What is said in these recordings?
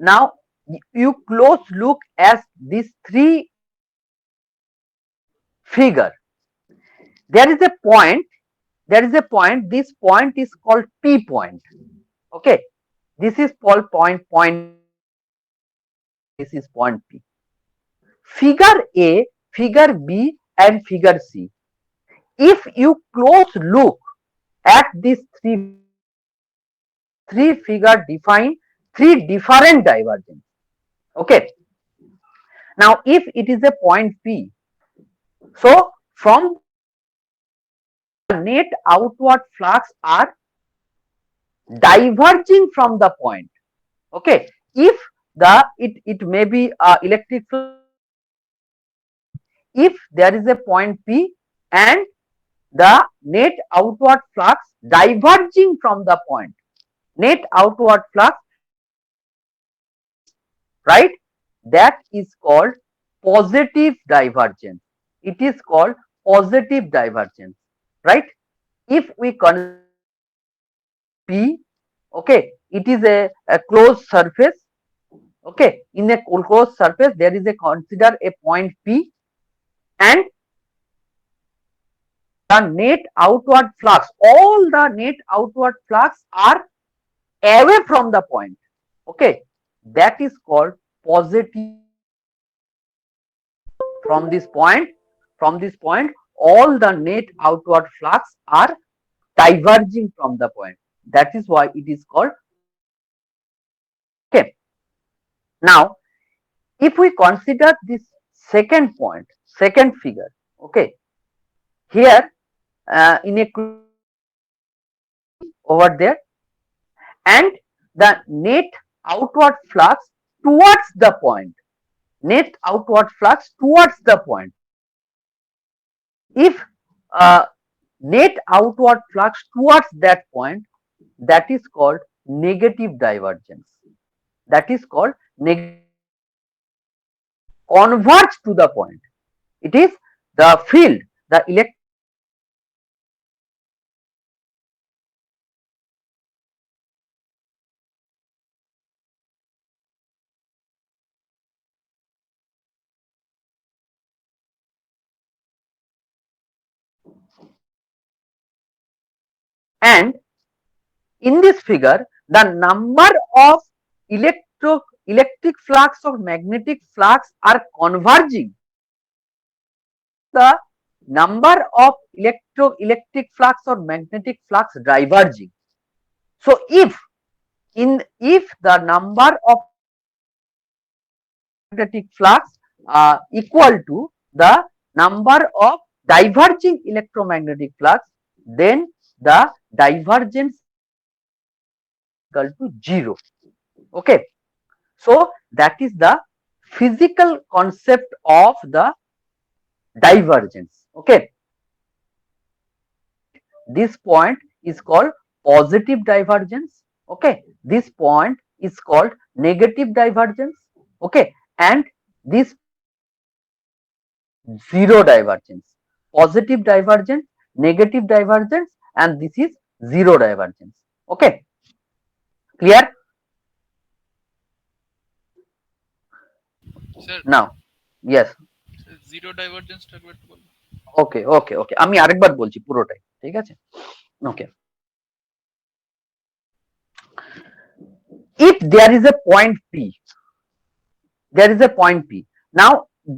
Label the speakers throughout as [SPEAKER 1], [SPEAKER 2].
[SPEAKER 1] Now you close look at these three figure. There is a point. There is a point. This point is called P point. Okay. This is called point. This is point P. Figure A, figure B, and figure C. If you close look at these three figure define three different divergence. Okay. Now, if it is a point P, so from net outward flux are diverging from the point. Okay. If it may be electric flux, if there is a point P and the net outward flux diverging from the point, net outward flux, right, that is called positive divergence. It is called positive divergence, right? If we consider P, okay, it is a closed surface. Okay, in a closed surface there is a consider a point P and the net outward flux, all the net outward flux are away from the point. Okay, that is called positive. From this point, all the net outward flux are diverging from the point. That is why it is called. Okay. Now, if we consider this second point, second figure, okay, here in a over there, and the net outward flux towards the point, net outward flux towards the point. If uh, net outward flux towards that point, that is called negative divergence. That is called converge to the point. It is the field, the electric, and in this figure, the number of electric flux or magnetic flux are converging. The number of electric flux or magnetic flux diverging. So if the number of magnetic flux equal to the number of diverging electromagnetic flux, then the divergence equal to 0. Okay. So that is the physical concept of the divergence. Okay. This point is called positive divergence. Okay. This point is called negative divergence. Okay. And this zero divergence, positive divergence, negative divergence, and this is zero divergence. Okay. Clear?
[SPEAKER 2] Sir
[SPEAKER 1] Now, yes.
[SPEAKER 2] Zero ডাইভারজেন্সটা একবার একটু বলুন।
[SPEAKER 1] ওকে আমি আরেকবার বলছি পুরোটাই, ঠিক আছে? ওকে, if there is a point P, there is a point P. Now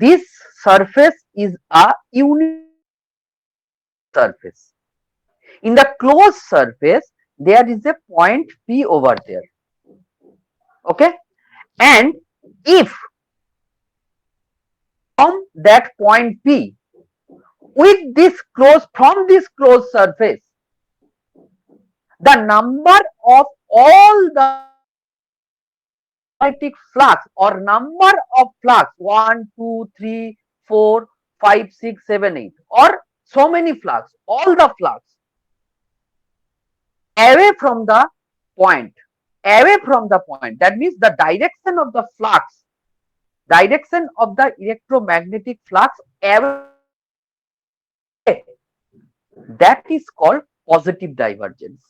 [SPEAKER 1] this surface is a unit surface. In the closed surface, there is a point P over there. Okay, and if from that point P, with this close from this closed surface, the number of all the magnetic flux or number of flux 1, 2, 3, 4, 5, 6, 7, 8, or so many flux, all the flux away from the point, away from the point, that means the direction of the flux, direction of the electromagnetic flux away, that is called positive divergence,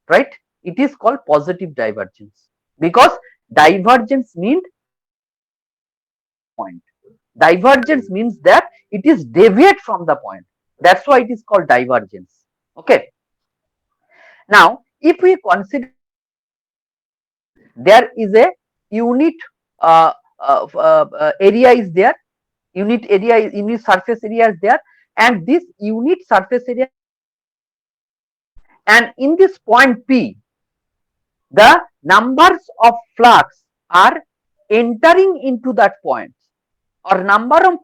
[SPEAKER 1] right? It is called positive divergence because Divergence means point. Divergence means that it is deviate from the point. That's why it is called divergence. Okay. Now, if we consider there is a unit uh, area is there, unit surface area is there, and this unit surface area, and in this point P, the numbers of flux are entering into that point, or number of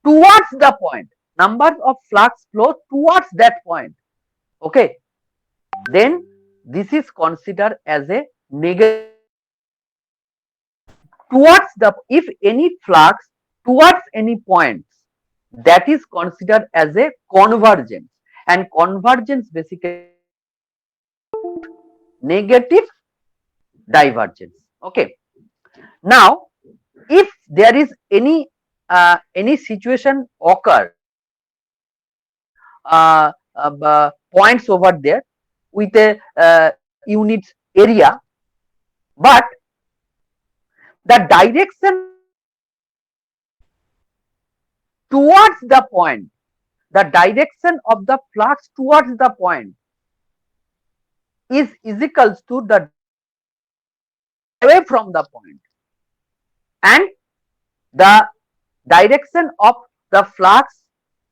[SPEAKER 1] towards the point, number of flux flow towards that point. Okay, then this is considered as a negative towards the, if any flux towards any points, that is considered as a convergence, and convergence basically negative divergence. Okay, now if there is any situation occur points over there with a unit area, but the direction towards the point, the direction of the flux towards the point is equals to the away from the point, and the direction of the flux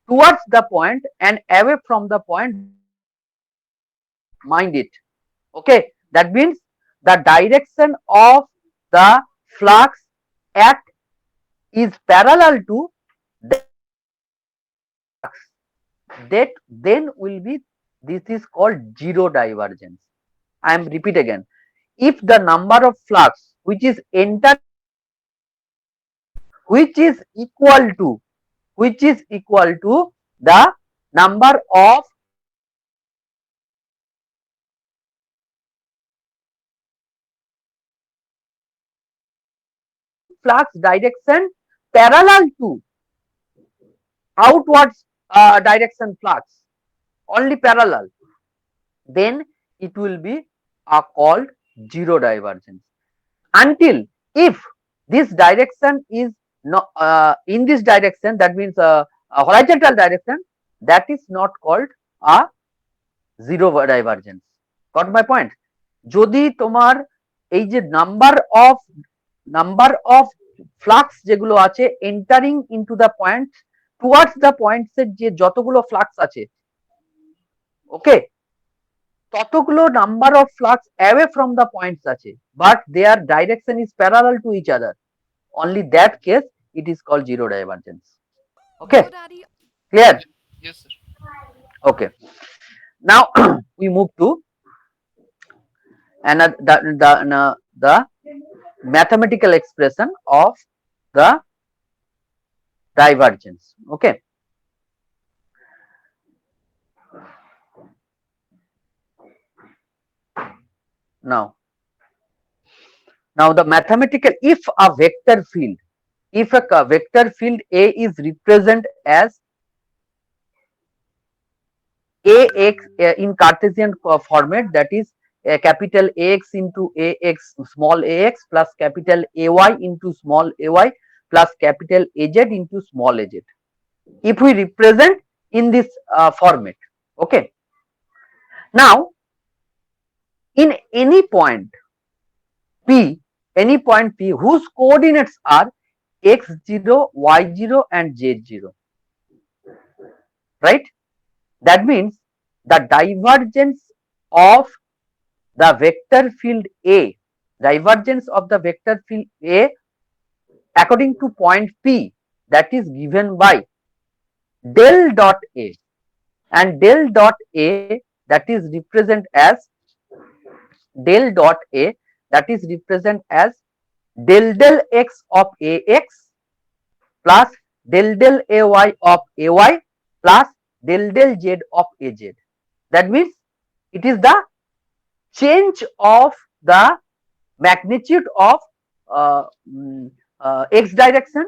[SPEAKER 1] towards the point and away from the point, mind it. Okay, that means the direction of the flux at is parallel to the flux, that then will be, this is called zero divergence. I am repeat again, if the number of flux which is enter, which is equal to, which is equal to the number of flux direction parallel to outwards direction flux, only parallel, then it will be called zero divergence. Until if this direction is not in this direction, that means a horizontal direction, that is not called a zero divergence. Got my point? যদি তোমার এই যে number of flux যেগুলো আছে entering into the point towards the points এর যে যতগুলো flux আছে, ওকে, ততগুলো number of flux away from the points আছে, but their direction is parallel to each other, only that case it is called zero divergence. Okay, clear?
[SPEAKER 2] Yes, sir.
[SPEAKER 1] Okay, now we move to another the mathematical expression of the divergence. Okay, now the mathematical, if a vector field, if a vector field A is represented as ax in Cartesian format, that is capital AX into AX small ax plus capital AY into small ay plus capital AZ into small az, if we represent in this format. Okay, now in any point P, any point P whose coordinates are x0, y0 and z0, right? That means the divergence of the vector field A, divergence of the vector field A according to point P, that is given by del dot A, and del dot A that is represent as del dot A that is represent as del del x of Ax plus del del Ay of Ay plus del del Z of Az. That means it is the change of the magnitude of x direction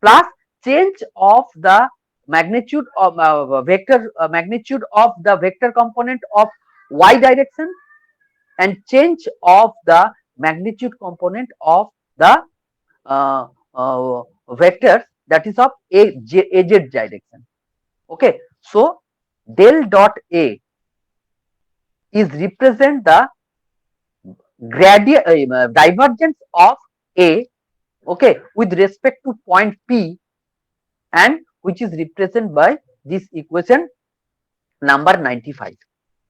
[SPEAKER 1] plus change of the magnitude of vector magnitude of the vector component of y direction and change of the magnitude component of the uh, vectors, that is of az direction. Okay, so del dot A is represent the gradient divergence of A, okay, with respect to point P, and which is represented by this equation number 95.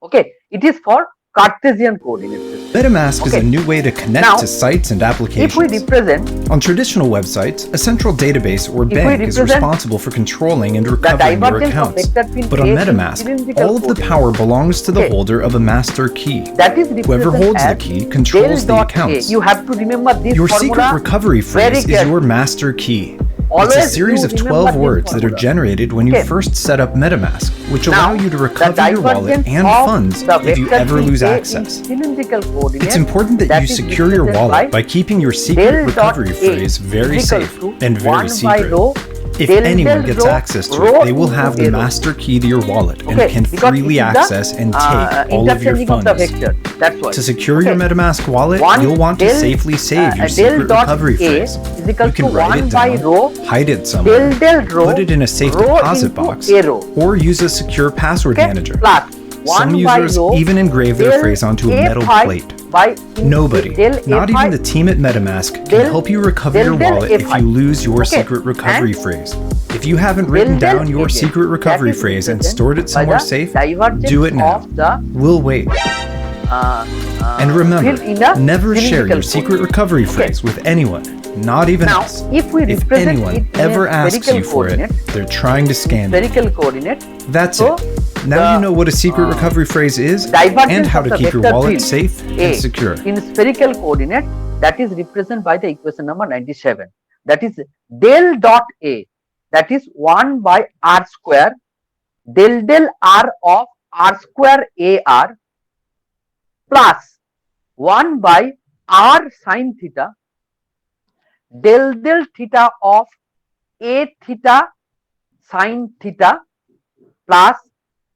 [SPEAKER 1] Okay, it is for Cartesian coordinate system.
[SPEAKER 3] MetaMask is a
[SPEAKER 1] Okay,
[SPEAKER 3] new way to connect
[SPEAKER 1] now
[SPEAKER 3] to sites and
[SPEAKER 1] if we
[SPEAKER 3] applications.
[SPEAKER 1] represent
[SPEAKER 3] On traditional websites, a central database or
[SPEAKER 1] If we
[SPEAKER 3] bank is
[SPEAKER 1] represent
[SPEAKER 3] responsible for controlling and
[SPEAKER 1] the
[SPEAKER 3] recovering your
[SPEAKER 1] divergence of
[SPEAKER 3] accounts.
[SPEAKER 1] vector field
[SPEAKER 3] But on
[SPEAKER 1] A in
[SPEAKER 3] MetaMask,
[SPEAKER 1] cylindrical
[SPEAKER 3] all of the
[SPEAKER 1] coordinate,
[SPEAKER 3] power belongs to the
[SPEAKER 1] Okay.
[SPEAKER 3] holder of a master key.
[SPEAKER 1] that is
[SPEAKER 3] Whoever
[SPEAKER 1] represented
[SPEAKER 3] holds the
[SPEAKER 1] as
[SPEAKER 3] key
[SPEAKER 1] del
[SPEAKER 3] controls the
[SPEAKER 1] dot A.
[SPEAKER 3] accounts.
[SPEAKER 1] You have to remember this
[SPEAKER 3] Your secret
[SPEAKER 1] formula
[SPEAKER 3] recovery
[SPEAKER 1] very
[SPEAKER 3] phrase is
[SPEAKER 1] carefully.
[SPEAKER 3] your master key. It's a
[SPEAKER 1] Always
[SPEAKER 3] series
[SPEAKER 1] you
[SPEAKER 3] of
[SPEAKER 1] remember
[SPEAKER 3] 12
[SPEAKER 1] this
[SPEAKER 3] words that are
[SPEAKER 1] formula.
[SPEAKER 3] generated when you
[SPEAKER 1] Okay.
[SPEAKER 3] first set up MetaMask, which
[SPEAKER 1] Now,
[SPEAKER 3] allow you to
[SPEAKER 1] the
[SPEAKER 3] recover your wallet
[SPEAKER 1] divergence
[SPEAKER 3] and
[SPEAKER 1] of
[SPEAKER 3] funds
[SPEAKER 1] the
[SPEAKER 3] if you
[SPEAKER 1] vector
[SPEAKER 3] ever
[SPEAKER 1] field
[SPEAKER 3] lose
[SPEAKER 1] A in
[SPEAKER 3] access.
[SPEAKER 1] cylindrical coordinate,
[SPEAKER 3] It's important that you
[SPEAKER 1] is
[SPEAKER 3] secure your
[SPEAKER 1] represented
[SPEAKER 3] wallet by keeping your
[SPEAKER 1] del
[SPEAKER 3] secret
[SPEAKER 1] dot
[SPEAKER 3] recovery
[SPEAKER 1] A
[SPEAKER 3] phrase very
[SPEAKER 1] is equal
[SPEAKER 3] safe
[SPEAKER 1] to
[SPEAKER 3] and very
[SPEAKER 1] 1 by
[SPEAKER 3] secret.
[SPEAKER 1] rho
[SPEAKER 3] If
[SPEAKER 1] del
[SPEAKER 3] anyone
[SPEAKER 1] del
[SPEAKER 3] gets
[SPEAKER 1] rho
[SPEAKER 3] access to
[SPEAKER 1] rho
[SPEAKER 3] it, they will
[SPEAKER 1] into
[SPEAKER 3] have
[SPEAKER 1] A
[SPEAKER 3] the
[SPEAKER 1] rho.
[SPEAKER 3] master key to your wallet and
[SPEAKER 1] Okay,
[SPEAKER 3] can
[SPEAKER 1] because
[SPEAKER 3] freely
[SPEAKER 1] it is the,
[SPEAKER 3] access and take all of your
[SPEAKER 1] interchanging of the
[SPEAKER 3] funds.
[SPEAKER 1] vector. That's why.
[SPEAKER 3] To secure your
[SPEAKER 1] Okay.
[SPEAKER 3] MetaMask wallet,
[SPEAKER 1] One
[SPEAKER 3] you'll want to
[SPEAKER 1] del-
[SPEAKER 3] safely save your
[SPEAKER 1] del
[SPEAKER 3] secret
[SPEAKER 1] dot
[SPEAKER 3] recovery
[SPEAKER 1] A
[SPEAKER 3] phrase.
[SPEAKER 1] is equal
[SPEAKER 3] You can
[SPEAKER 1] to
[SPEAKER 3] write
[SPEAKER 1] 1
[SPEAKER 3] it
[SPEAKER 1] by
[SPEAKER 3] down,
[SPEAKER 1] rho
[SPEAKER 3] hide it somewhere,
[SPEAKER 1] del rho
[SPEAKER 3] put it in a safe
[SPEAKER 1] rho
[SPEAKER 3] deposit
[SPEAKER 1] into
[SPEAKER 3] box,
[SPEAKER 1] A rho.
[SPEAKER 3] or use a secure password
[SPEAKER 1] Okay,
[SPEAKER 3] manager.
[SPEAKER 1] plus 1
[SPEAKER 3] Some
[SPEAKER 1] by
[SPEAKER 3] users
[SPEAKER 1] rho
[SPEAKER 3] even engrave their
[SPEAKER 1] del
[SPEAKER 3] phrase onto a metal
[SPEAKER 1] A5
[SPEAKER 3] plate.
[SPEAKER 1] by
[SPEAKER 3] Nobody,
[SPEAKER 1] del
[SPEAKER 3] not
[SPEAKER 1] A5
[SPEAKER 3] even the team at MetaMask, can
[SPEAKER 1] del-
[SPEAKER 3] help you recover
[SPEAKER 1] del
[SPEAKER 3] your
[SPEAKER 1] del
[SPEAKER 3] wallet if
[SPEAKER 1] A5.
[SPEAKER 3] you lose your
[SPEAKER 1] Okay,
[SPEAKER 3] secret recovery
[SPEAKER 1] and
[SPEAKER 3] phrase. If you haven't written
[SPEAKER 1] del
[SPEAKER 3] down your
[SPEAKER 1] again,
[SPEAKER 3] secret recovery
[SPEAKER 1] that is
[SPEAKER 3] phrase and
[SPEAKER 1] represented
[SPEAKER 3] stored it
[SPEAKER 1] by
[SPEAKER 3] somewhere
[SPEAKER 1] the
[SPEAKER 3] safe,
[SPEAKER 1] divergence
[SPEAKER 3] do it now.
[SPEAKER 1] of the
[SPEAKER 3] We'll wait. And remember,
[SPEAKER 1] field in the
[SPEAKER 3] never share
[SPEAKER 1] cylindrical
[SPEAKER 3] your secret
[SPEAKER 1] coordinate.
[SPEAKER 3] recovery
[SPEAKER 1] Okay.
[SPEAKER 3] phrase with anyone, not even
[SPEAKER 1] Now,
[SPEAKER 3] us.
[SPEAKER 1] if we
[SPEAKER 3] If
[SPEAKER 1] represent
[SPEAKER 3] anyone
[SPEAKER 1] it in
[SPEAKER 3] ever
[SPEAKER 1] a
[SPEAKER 3] asks
[SPEAKER 1] spherical
[SPEAKER 3] you for it,
[SPEAKER 1] coordinate,
[SPEAKER 3] they're trying to scam you.
[SPEAKER 1] spherical coordinate,
[SPEAKER 3] That's
[SPEAKER 1] so
[SPEAKER 3] it. Now
[SPEAKER 1] the,
[SPEAKER 3] you know what a secret recovery phrase is
[SPEAKER 1] divergence
[SPEAKER 3] and how
[SPEAKER 1] of
[SPEAKER 3] to
[SPEAKER 1] the
[SPEAKER 3] keep your
[SPEAKER 1] vector
[SPEAKER 3] wallet
[SPEAKER 1] field
[SPEAKER 3] safe
[SPEAKER 1] A
[SPEAKER 3] and secure.
[SPEAKER 1] in spherical coordinate, that is represented by the equation number 97. That is del dot A, that is 1 by r square del r of r square AR plus 1 by r sine theta del theta of A theta sine theta plus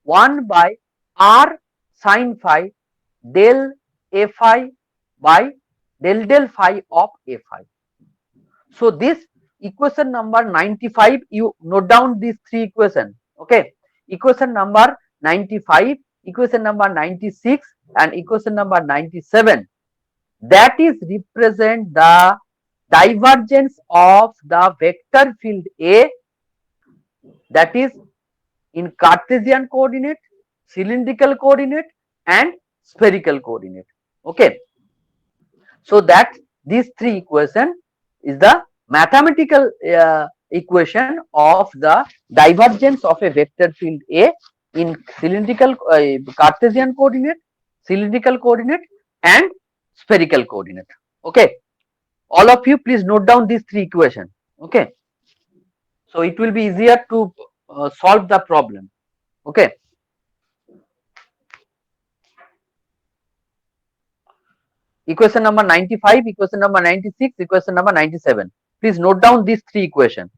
[SPEAKER 1] 1 by r sine phi del A phi by del phi of A phi. So this equation number 95, you note down these three equations. Okay, equation number 95, equation number 96, and equation number 97. That is represent the divergence of the vector field A, that is in Cartesian coordinate, cylindrical coordinate, and spherical coordinate. Okay, so that these three equation is the mathematical equation of the divergence of a vector field A in cylindrical Cartesian coordinate, cylindrical coordinate, and spherical coordinate. Okay, all of you please note down these three equations. Okay, so it will be easier to solve the problem. Okay, equation number 95, equation number 96, equation number 97. Please note down these three equations.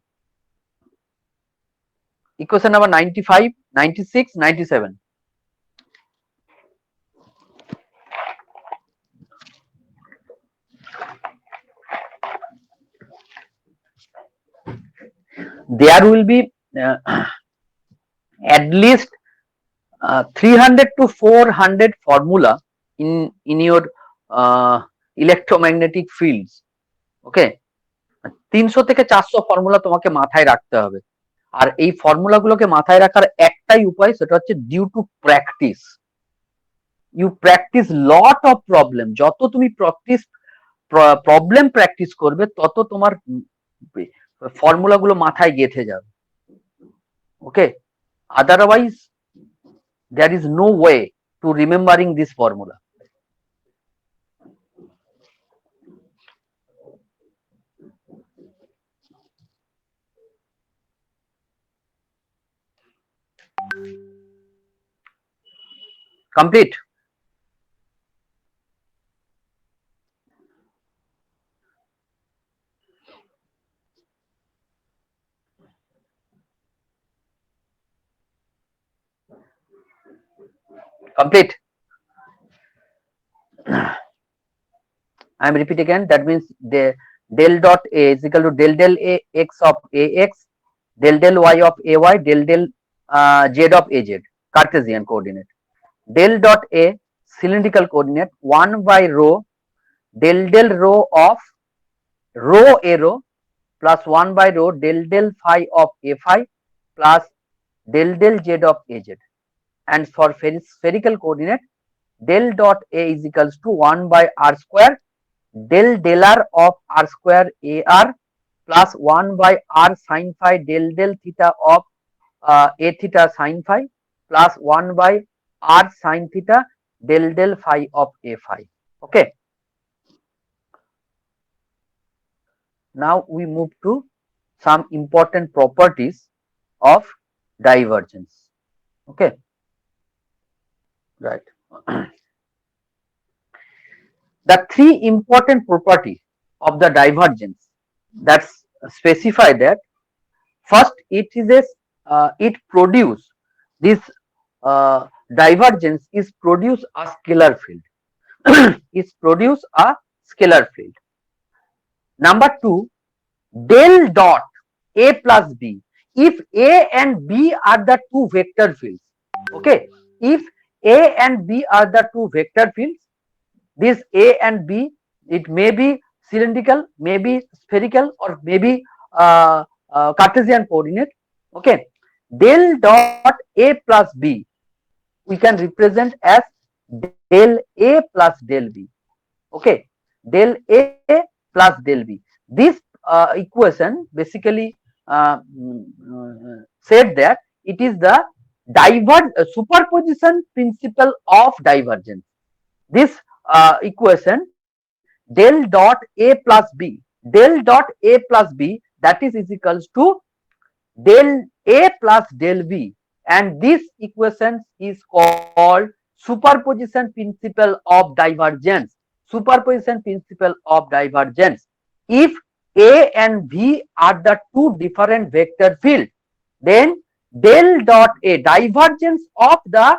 [SPEAKER 1] Equation number 95, 96, 97. There will be at least 300 to 400 formula in your electromagnetic fields. Okay, 300 থেকে 400 formula তোমাকে মাথায় রাখতে হবে। আর এই formula গুলোকে মাথায় রাখার একটাই উপায়, সেটা হচ্ছে due to practice. You practice lot of problem. যত তুমি প্রবলেম প্র্যাকটিস করবে তত তোমার ফর্মুলা গুলো মাথায় গেঁথে যাবে। ওকে, otherwise there is no way to remembering this formula. Complete. Complete. I am repeat again. That means the del dot A is equal to del A x of Ax, del Y of Ay, del Z of Az, Cartesian coordinate. Del dot A cylindrical coordinate 1 by rho del rho of rho A rho plus 1 by rho del phi of A phi plus del Z of Az. And for spherical coordinate, del dot A is equals to 1 by r square del r of r square ar plus 1 by r sin phi del theta of a theta sin phi plus 1 by r sin theta del phi of a phi. Okay. Now we move to some important properties of divergence. Okay. Right. The three important properties of the divergence that's specify that first it is it produce this divergence is produce a scalar field is produce a scalar field. Number two, del dot A plus B. If A and B are the two vector fields, okay, if A and B are the two vector fields, this A and B, it may be cylindrical, maybe spherical, or maybe Cartesian coordinate. Okay, del dot A plus B we can represent as del A plus del B. Okay, del A plus del B. This equation basically said that it is the superposition principle of divergence. This equation del dot A plus B, del dot A plus B, that is equals to del A plus del B, and this equation is called superposition principle of divergence. Superposition principle of divergence. If A and B are the two different vector fields, then del dot A, divergence of the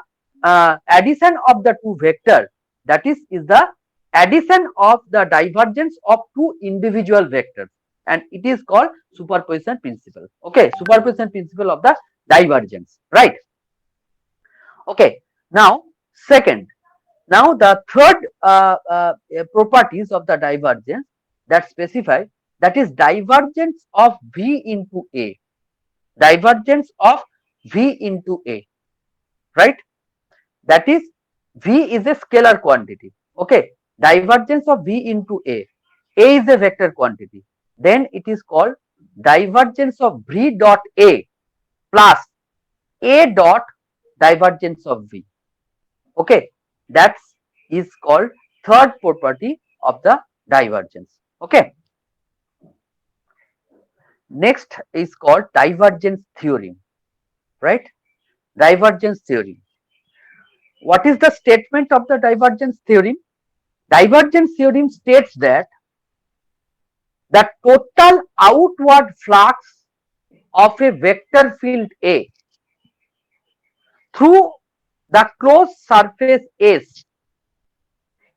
[SPEAKER 1] addition of the two vectors, that is the addition of the divergence of two individual vectors, and it is called superposition principle. Okay, superposition principle of the divergence, right? Okay, now second, now the third properties of the divergence that specify, that is divergence of V into A, divergence of V into A, right? That is V is a scalar quantity. Okay, divergence of V into A is a vector quantity. Then it is called divergence of V dot A plus A dot divergence of V. Okay, that is called third property of the divergence. Okay, next is called divergence theorem, right? Divergence theorem. What is the statement of the divergence theorem? Divergence theorem states that the total outward flux of a vector field A through the closed surface S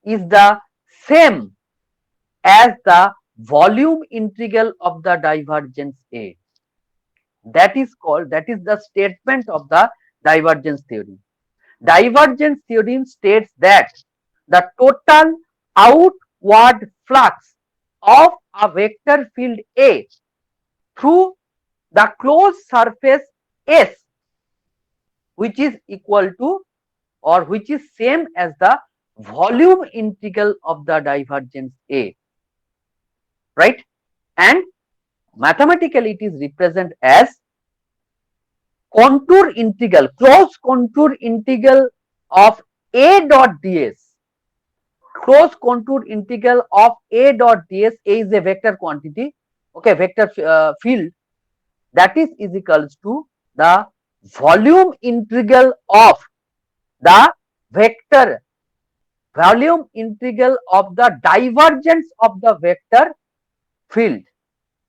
[SPEAKER 1] is the same as the volume integral of the divergence A. That is the statement of the divergence theorem. Divergence theorem states that the total outward flux of a vector field A through the closed surface S, which is equal to or which is same as the volume integral of the divergence A, right? And mathematically it is represented as contour integral, closed contour integral of A dot ds. Closed contour integral of A dot ds. A is a vector quantity, okay, vector field, that is equals to the volume integral of the vector, volume integral of the divergence of the vector field,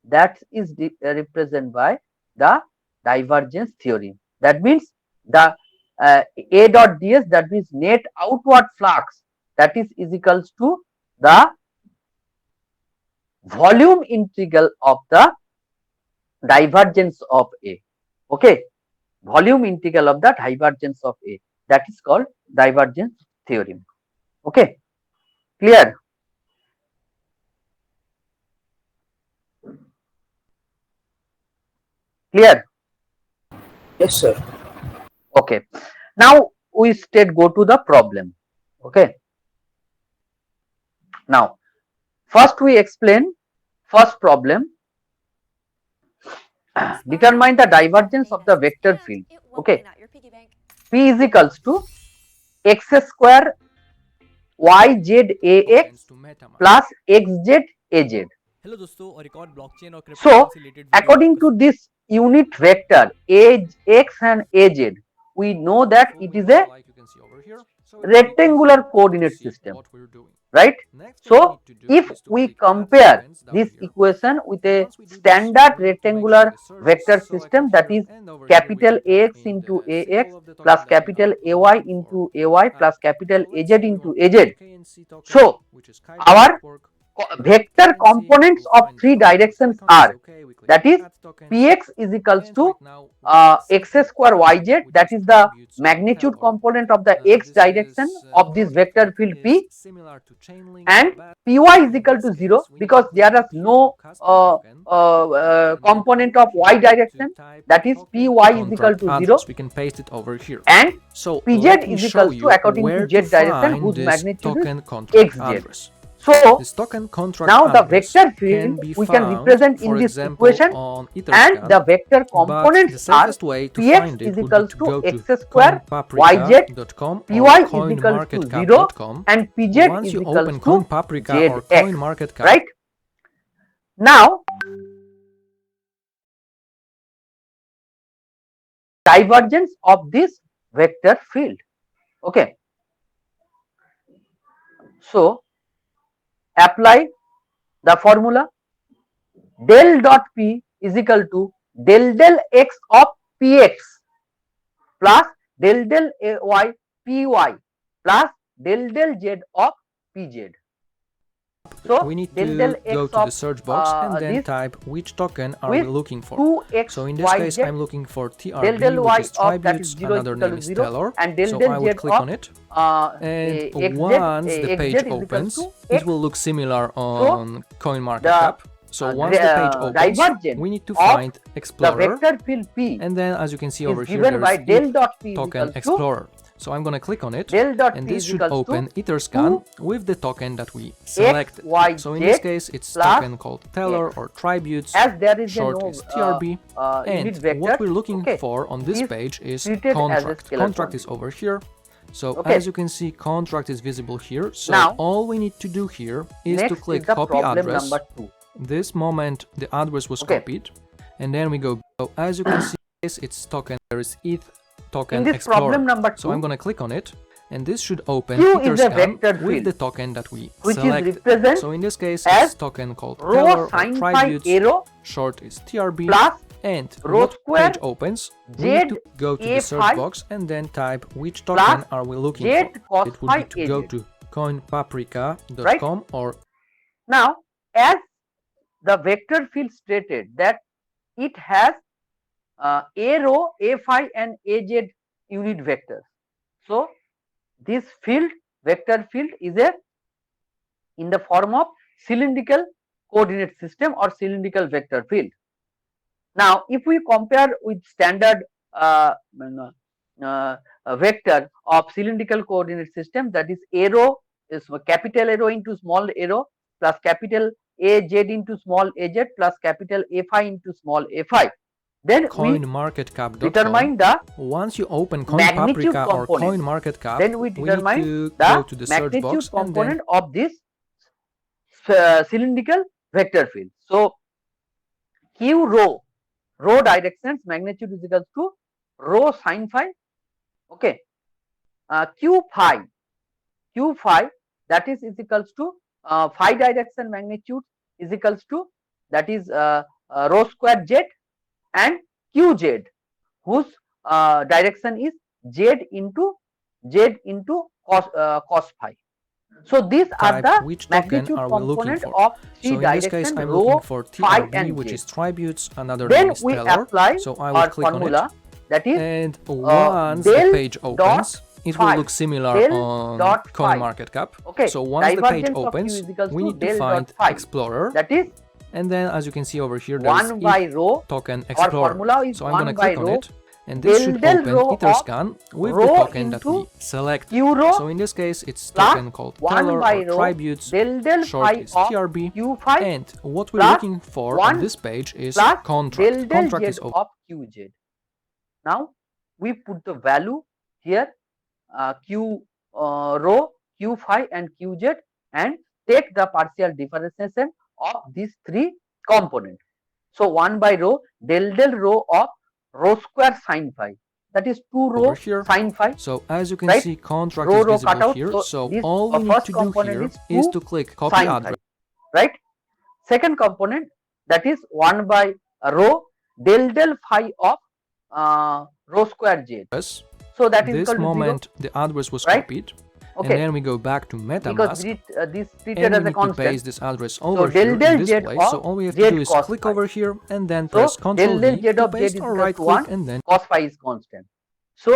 [SPEAKER 1] that is represented by the divergence theorem. That means the A dot ds, that means net outward flux, that is equals to the volume integral of the divergence of A. Okay, volume integral of the divergence of A, that is called divergence theorem. Okay, clear? Clear?
[SPEAKER 4] Yes, sir.
[SPEAKER 1] Okay, now we straight go to the problem. Okay, now first we explain first problem. Determine the divergence of the vector field. Okay, P is equals to x square yzax plus xz az.
[SPEAKER 5] Hello दोस्तों, और एक और blockchain और
[SPEAKER 1] So,
[SPEAKER 5] cryptocurrency related
[SPEAKER 1] according to this unit vector x and az, we know that it is a rectangular coordinate system, right? So, if we compare this equation with a standard rectangular vector system, that is capital AX into AX plus capital AY into AY plus capital AZ into AZ. So, our vector components of three directions are, that is px is equals to x square yz, that is the magnitude component of the x direction of this vector field P, and py is equal to 0 because there is no component of y direction, that is py is equal to 0,
[SPEAKER 5] we can paste it over here.
[SPEAKER 1] and
[SPEAKER 5] So
[SPEAKER 1] pz is equal to according to z direction whose magnitude is xz.
[SPEAKER 5] address.
[SPEAKER 1] So,
[SPEAKER 5] This token contract
[SPEAKER 1] now the
[SPEAKER 5] address
[SPEAKER 1] vector field
[SPEAKER 5] be
[SPEAKER 1] we can
[SPEAKER 5] found,
[SPEAKER 1] represent in
[SPEAKER 5] for
[SPEAKER 1] this
[SPEAKER 5] example,
[SPEAKER 1] equation,
[SPEAKER 5] on
[SPEAKER 1] and
[SPEAKER 5] Etherscan,
[SPEAKER 1] the vector
[SPEAKER 5] but the
[SPEAKER 1] components are
[SPEAKER 5] safest way to
[SPEAKER 1] px
[SPEAKER 5] find it
[SPEAKER 1] is
[SPEAKER 5] would
[SPEAKER 1] equal
[SPEAKER 5] be to
[SPEAKER 1] to
[SPEAKER 5] go
[SPEAKER 1] x
[SPEAKER 5] to
[SPEAKER 1] square yz,
[SPEAKER 5] coinpaprika.com
[SPEAKER 1] py
[SPEAKER 5] or
[SPEAKER 1] is equal to 0,
[SPEAKER 5] coinmarketcap.com.
[SPEAKER 1] and pz
[SPEAKER 5] Once
[SPEAKER 1] is
[SPEAKER 5] you
[SPEAKER 1] equal
[SPEAKER 5] open
[SPEAKER 1] to
[SPEAKER 5] CoinPaprika or
[SPEAKER 1] zx,
[SPEAKER 5] CoinMarketCap,
[SPEAKER 1] right? Now, divergence of this vector field. Okay, so apply the formula. Del dot p is equal to del x of px plus del y py plus del z of pz. So,
[SPEAKER 5] we need
[SPEAKER 1] del
[SPEAKER 5] to
[SPEAKER 1] x
[SPEAKER 5] go to
[SPEAKER 1] of
[SPEAKER 5] the search box and then
[SPEAKER 1] this
[SPEAKER 5] type which token are we
[SPEAKER 1] with
[SPEAKER 5] looking for.
[SPEAKER 1] 2x
[SPEAKER 5] So in this case, I'm looking for TRB,
[SPEAKER 1] del y
[SPEAKER 5] which is
[SPEAKER 1] of that is
[SPEAKER 5] Tributes,
[SPEAKER 1] 0
[SPEAKER 5] another
[SPEAKER 1] equal
[SPEAKER 5] name
[SPEAKER 1] to
[SPEAKER 5] is
[SPEAKER 1] 0,
[SPEAKER 5] Stellar.
[SPEAKER 1] and del
[SPEAKER 5] So
[SPEAKER 1] del
[SPEAKER 5] I
[SPEAKER 1] z
[SPEAKER 5] would click
[SPEAKER 1] of
[SPEAKER 5] on it.
[SPEAKER 1] and
[SPEAKER 5] And
[SPEAKER 1] xz,
[SPEAKER 5] once the
[SPEAKER 1] xz
[SPEAKER 5] page
[SPEAKER 1] is equal
[SPEAKER 5] opens,
[SPEAKER 1] to
[SPEAKER 5] it
[SPEAKER 1] x.
[SPEAKER 5] will look similar on CoinMarketCap. So once the page opens,
[SPEAKER 1] divergence
[SPEAKER 5] we need to
[SPEAKER 1] of
[SPEAKER 5] find
[SPEAKER 1] the
[SPEAKER 5] Explorer,
[SPEAKER 1] vector field P
[SPEAKER 5] and then as you can see over
[SPEAKER 1] is
[SPEAKER 5] here,
[SPEAKER 1] given by
[SPEAKER 5] there
[SPEAKER 1] del
[SPEAKER 5] is
[SPEAKER 1] dot P is
[SPEAKER 5] token
[SPEAKER 1] equal to
[SPEAKER 5] Explorer. So I'm gonna click on it,
[SPEAKER 1] del dot
[SPEAKER 5] and
[SPEAKER 1] P
[SPEAKER 5] this
[SPEAKER 1] is
[SPEAKER 5] should
[SPEAKER 1] equals
[SPEAKER 5] open
[SPEAKER 1] to
[SPEAKER 5] Etherscan with the token that we selected.
[SPEAKER 1] y,
[SPEAKER 5] So in
[SPEAKER 1] z
[SPEAKER 5] this case, it's
[SPEAKER 1] plus
[SPEAKER 5] token called Teller
[SPEAKER 1] x.
[SPEAKER 5] or Tributes.
[SPEAKER 1] as there is a
[SPEAKER 5] Short
[SPEAKER 1] no
[SPEAKER 5] is TRB.
[SPEAKER 1] unit
[SPEAKER 5] And
[SPEAKER 1] vector.
[SPEAKER 5] what we're looking
[SPEAKER 1] okay,
[SPEAKER 5] for on this
[SPEAKER 1] is
[SPEAKER 5] page is
[SPEAKER 1] treated as a
[SPEAKER 5] contract.
[SPEAKER 1] scalar
[SPEAKER 5] Contract
[SPEAKER 1] quantity.
[SPEAKER 5] is over here. So
[SPEAKER 1] Okay.
[SPEAKER 5] as you can see, contract is visible here. So
[SPEAKER 1] Now,
[SPEAKER 5] all we need to do here is
[SPEAKER 1] next
[SPEAKER 5] to click
[SPEAKER 1] is the
[SPEAKER 5] copy
[SPEAKER 1] problem
[SPEAKER 5] address.
[SPEAKER 1] number 2.
[SPEAKER 5] This moment the address was
[SPEAKER 1] Okay.
[SPEAKER 5] copied, and then we go. So as you can see, it's token. There is ETH token
[SPEAKER 1] In this
[SPEAKER 5] Explorer.
[SPEAKER 1] problem number 2,
[SPEAKER 5] So I'm gonna click on it, and this should open
[SPEAKER 1] Q is a
[SPEAKER 5] Etherscan
[SPEAKER 1] vector
[SPEAKER 5] with
[SPEAKER 1] field,
[SPEAKER 5] the token that we
[SPEAKER 1] which is
[SPEAKER 5] selected.
[SPEAKER 1] represent
[SPEAKER 5] So in this case,
[SPEAKER 1] as
[SPEAKER 5] it's token called
[SPEAKER 1] rho
[SPEAKER 5] Teller or
[SPEAKER 1] sin phi
[SPEAKER 5] Tributes.
[SPEAKER 1] arrow
[SPEAKER 5] Short is TRB.
[SPEAKER 1] plus
[SPEAKER 5] And
[SPEAKER 1] rho
[SPEAKER 5] what
[SPEAKER 1] square
[SPEAKER 5] page opens, we
[SPEAKER 1] Z
[SPEAKER 5] need to go to the
[SPEAKER 1] A
[SPEAKER 5] search
[SPEAKER 1] phi
[SPEAKER 5] box and then type which token are we looking
[SPEAKER 1] z
[SPEAKER 5] for.
[SPEAKER 1] cos
[SPEAKER 5] It would
[SPEAKER 1] phi
[SPEAKER 5] be to go
[SPEAKER 1] az.
[SPEAKER 5] to coinpaprika.com or
[SPEAKER 1] Now, as the vector field stated that it has a rho, a phi, and az unit vectors. So, this field, vector field, is a in the form of cylindrical coordinate system or cylindrical vector field. Now, if we compare with standard vector of cylindrical coordinate system, that is arrow is capital arrow into small arrow plus capital Az into small az plus capital A phi into small a phi. Then we
[SPEAKER 5] coinmarketcap.com.
[SPEAKER 1] determine the
[SPEAKER 5] Once you open
[SPEAKER 1] magnitude
[SPEAKER 5] CoinPaprika or
[SPEAKER 1] component.
[SPEAKER 5] CoinMarketCap,
[SPEAKER 1] Then we
[SPEAKER 5] need
[SPEAKER 1] determine
[SPEAKER 5] to go to the search
[SPEAKER 1] magnitude
[SPEAKER 5] box and then
[SPEAKER 1] component of this cylindrical vector field. So q rho directions magnitude is equal to rho sin phi. Okay, q phi that is equals to phi direction magnitude is equals to, that is rho square z, and qz whose direction is z into cos phi. So these are
[SPEAKER 5] type
[SPEAKER 1] the
[SPEAKER 5] which token
[SPEAKER 1] magnitude
[SPEAKER 5] are we looking
[SPEAKER 1] component
[SPEAKER 5] for.
[SPEAKER 1] of
[SPEAKER 5] So
[SPEAKER 1] three
[SPEAKER 5] in this case,
[SPEAKER 1] direction
[SPEAKER 5] I'm
[SPEAKER 1] rho,
[SPEAKER 5] looking for
[SPEAKER 1] phi
[SPEAKER 5] TRB,
[SPEAKER 1] and
[SPEAKER 5] which
[SPEAKER 1] j.
[SPEAKER 5] is tributes, another
[SPEAKER 1] Then
[SPEAKER 5] name is
[SPEAKER 1] we
[SPEAKER 5] Stellar.
[SPEAKER 1] apply
[SPEAKER 5] So I will
[SPEAKER 1] our
[SPEAKER 5] click on it.
[SPEAKER 1] formula, that is
[SPEAKER 5] And once the
[SPEAKER 1] del
[SPEAKER 5] page
[SPEAKER 1] dot
[SPEAKER 5] opens, it will
[SPEAKER 1] phi,
[SPEAKER 5] look similar
[SPEAKER 1] del
[SPEAKER 5] on
[SPEAKER 1] dot phi.
[SPEAKER 5] CoinMarketCap.
[SPEAKER 1] Okay,
[SPEAKER 5] So once the page
[SPEAKER 1] divergence of q
[SPEAKER 5] opens,
[SPEAKER 1] is equals
[SPEAKER 5] we
[SPEAKER 1] to
[SPEAKER 5] need to
[SPEAKER 1] del
[SPEAKER 5] find
[SPEAKER 1] dot phi.
[SPEAKER 5] Explorer.
[SPEAKER 1] That is
[SPEAKER 5] And then as you can see over here, there is
[SPEAKER 1] 1 by rho.
[SPEAKER 5] token
[SPEAKER 1] Our
[SPEAKER 5] Explorer.
[SPEAKER 1] formula is
[SPEAKER 5] So I'm
[SPEAKER 1] 1
[SPEAKER 5] gonna
[SPEAKER 1] by
[SPEAKER 5] click on
[SPEAKER 1] rho
[SPEAKER 5] it, and this should
[SPEAKER 1] del
[SPEAKER 5] open
[SPEAKER 1] rho of
[SPEAKER 5] Etherscan with the
[SPEAKER 1] rho
[SPEAKER 5] token that we
[SPEAKER 1] into
[SPEAKER 5] select.
[SPEAKER 1] q rho
[SPEAKER 5] So in this case, it's
[SPEAKER 1] plus
[SPEAKER 5] token called
[SPEAKER 1] 1
[SPEAKER 5] Teller
[SPEAKER 1] by
[SPEAKER 5] or
[SPEAKER 1] rho
[SPEAKER 5] Tributes.
[SPEAKER 1] del
[SPEAKER 5] Short
[SPEAKER 1] phi
[SPEAKER 5] is
[SPEAKER 1] of
[SPEAKER 5] TRB.
[SPEAKER 1] q phi
[SPEAKER 5] And what we're
[SPEAKER 1] plus
[SPEAKER 5] looking for
[SPEAKER 1] 1
[SPEAKER 5] on this page is
[SPEAKER 1] plus
[SPEAKER 5] contract.
[SPEAKER 1] del
[SPEAKER 5] Contract
[SPEAKER 1] z
[SPEAKER 5] is open.
[SPEAKER 1] of qz. Now we put the value here, q rho, q phi and qz, and take the partial differentiation of these three components. So 1 by rho del rho of rho square sin phi, that is 2 rho
[SPEAKER 5] Over here.
[SPEAKER 1] sin phi.
[SPEAKER 5] So as you can
[SPEAKER 1] Right?
[SPEAKER 5] see, contract
[SPEAKER 1] Rho
[SPEAKER 5] is
[SPEAKER 1] cut
[SPEAKER 5] visible
[SPEAKER 1] out.
[SPEAKER 5] here.
[SPEAKER 1] So
[SPEAKER 5] So
[SPEAKER 1] this
[SPEAKER 5] all we need
[SPEAKER 1] first
[SPEAKER 5] to do
[SPEAKER 1] component
[SPEAKER 5] here is
[SPEAKER 1] 2
[SPEAKER 5] to click copy
[SPEAKER 1] sin phi,
[SPEAKER 5] address.
[SPEAKER 1] right? Second component, that is 1 by rho del phi of rho square z. So that is
[SPEAKER 5] This
[SPEAKER 1] equal to 0,
[SPEAKER 5] moment the address was
[SPEAKER 1] right?
[SPEAKER 5] copied,
[SPEAKER 1] Okay.
[SPEAKER 5] and then we go back to
[SPEAKER 1] Because
[SPEAKER 5] MetaMask,
[SPEAKER 1] this treated
[SPEAKER 5] and we
[SPEAKER 1] as a
[SPEAKER 5] need to
[SPEAKER 1] constant.
[SPEAKER 5] paste this address over
[SPEAKER 1] del
[SPEAKER 5] here in
[SPEAKER 1] z
[SPEAKER 5] this place. So
[SPEAKER 1] of
[SPEAKER 5] all we have
[SPEAKER 1] z
[SPEAKER 5] to do is
[SPEAKER 1] cos
[SPEAKER 5] click
[SPEAKER 1] phi.
[SPEAKER 5] over here and then
[SPEAKER 1] So
[SPEAKER 5] press Ctrl
[SPEAKER 1] del
[SPEAKER 5] V
[SPEAKER 1] z
[SPEAKER 5] to
[SPEAKER 1] of z
[SPEAKER 5] paste
[SPEAKER 1] is
[SPEAKER 5] or
[SPEAKER 1] equal
[SPEAKER 5] right
[SPEAKER 1] to
[SPEAKER 5] click
[SPEAKER 1] 1,
[SPEAKER 5] and then
[SPEAKER 1] cos phi is constant. So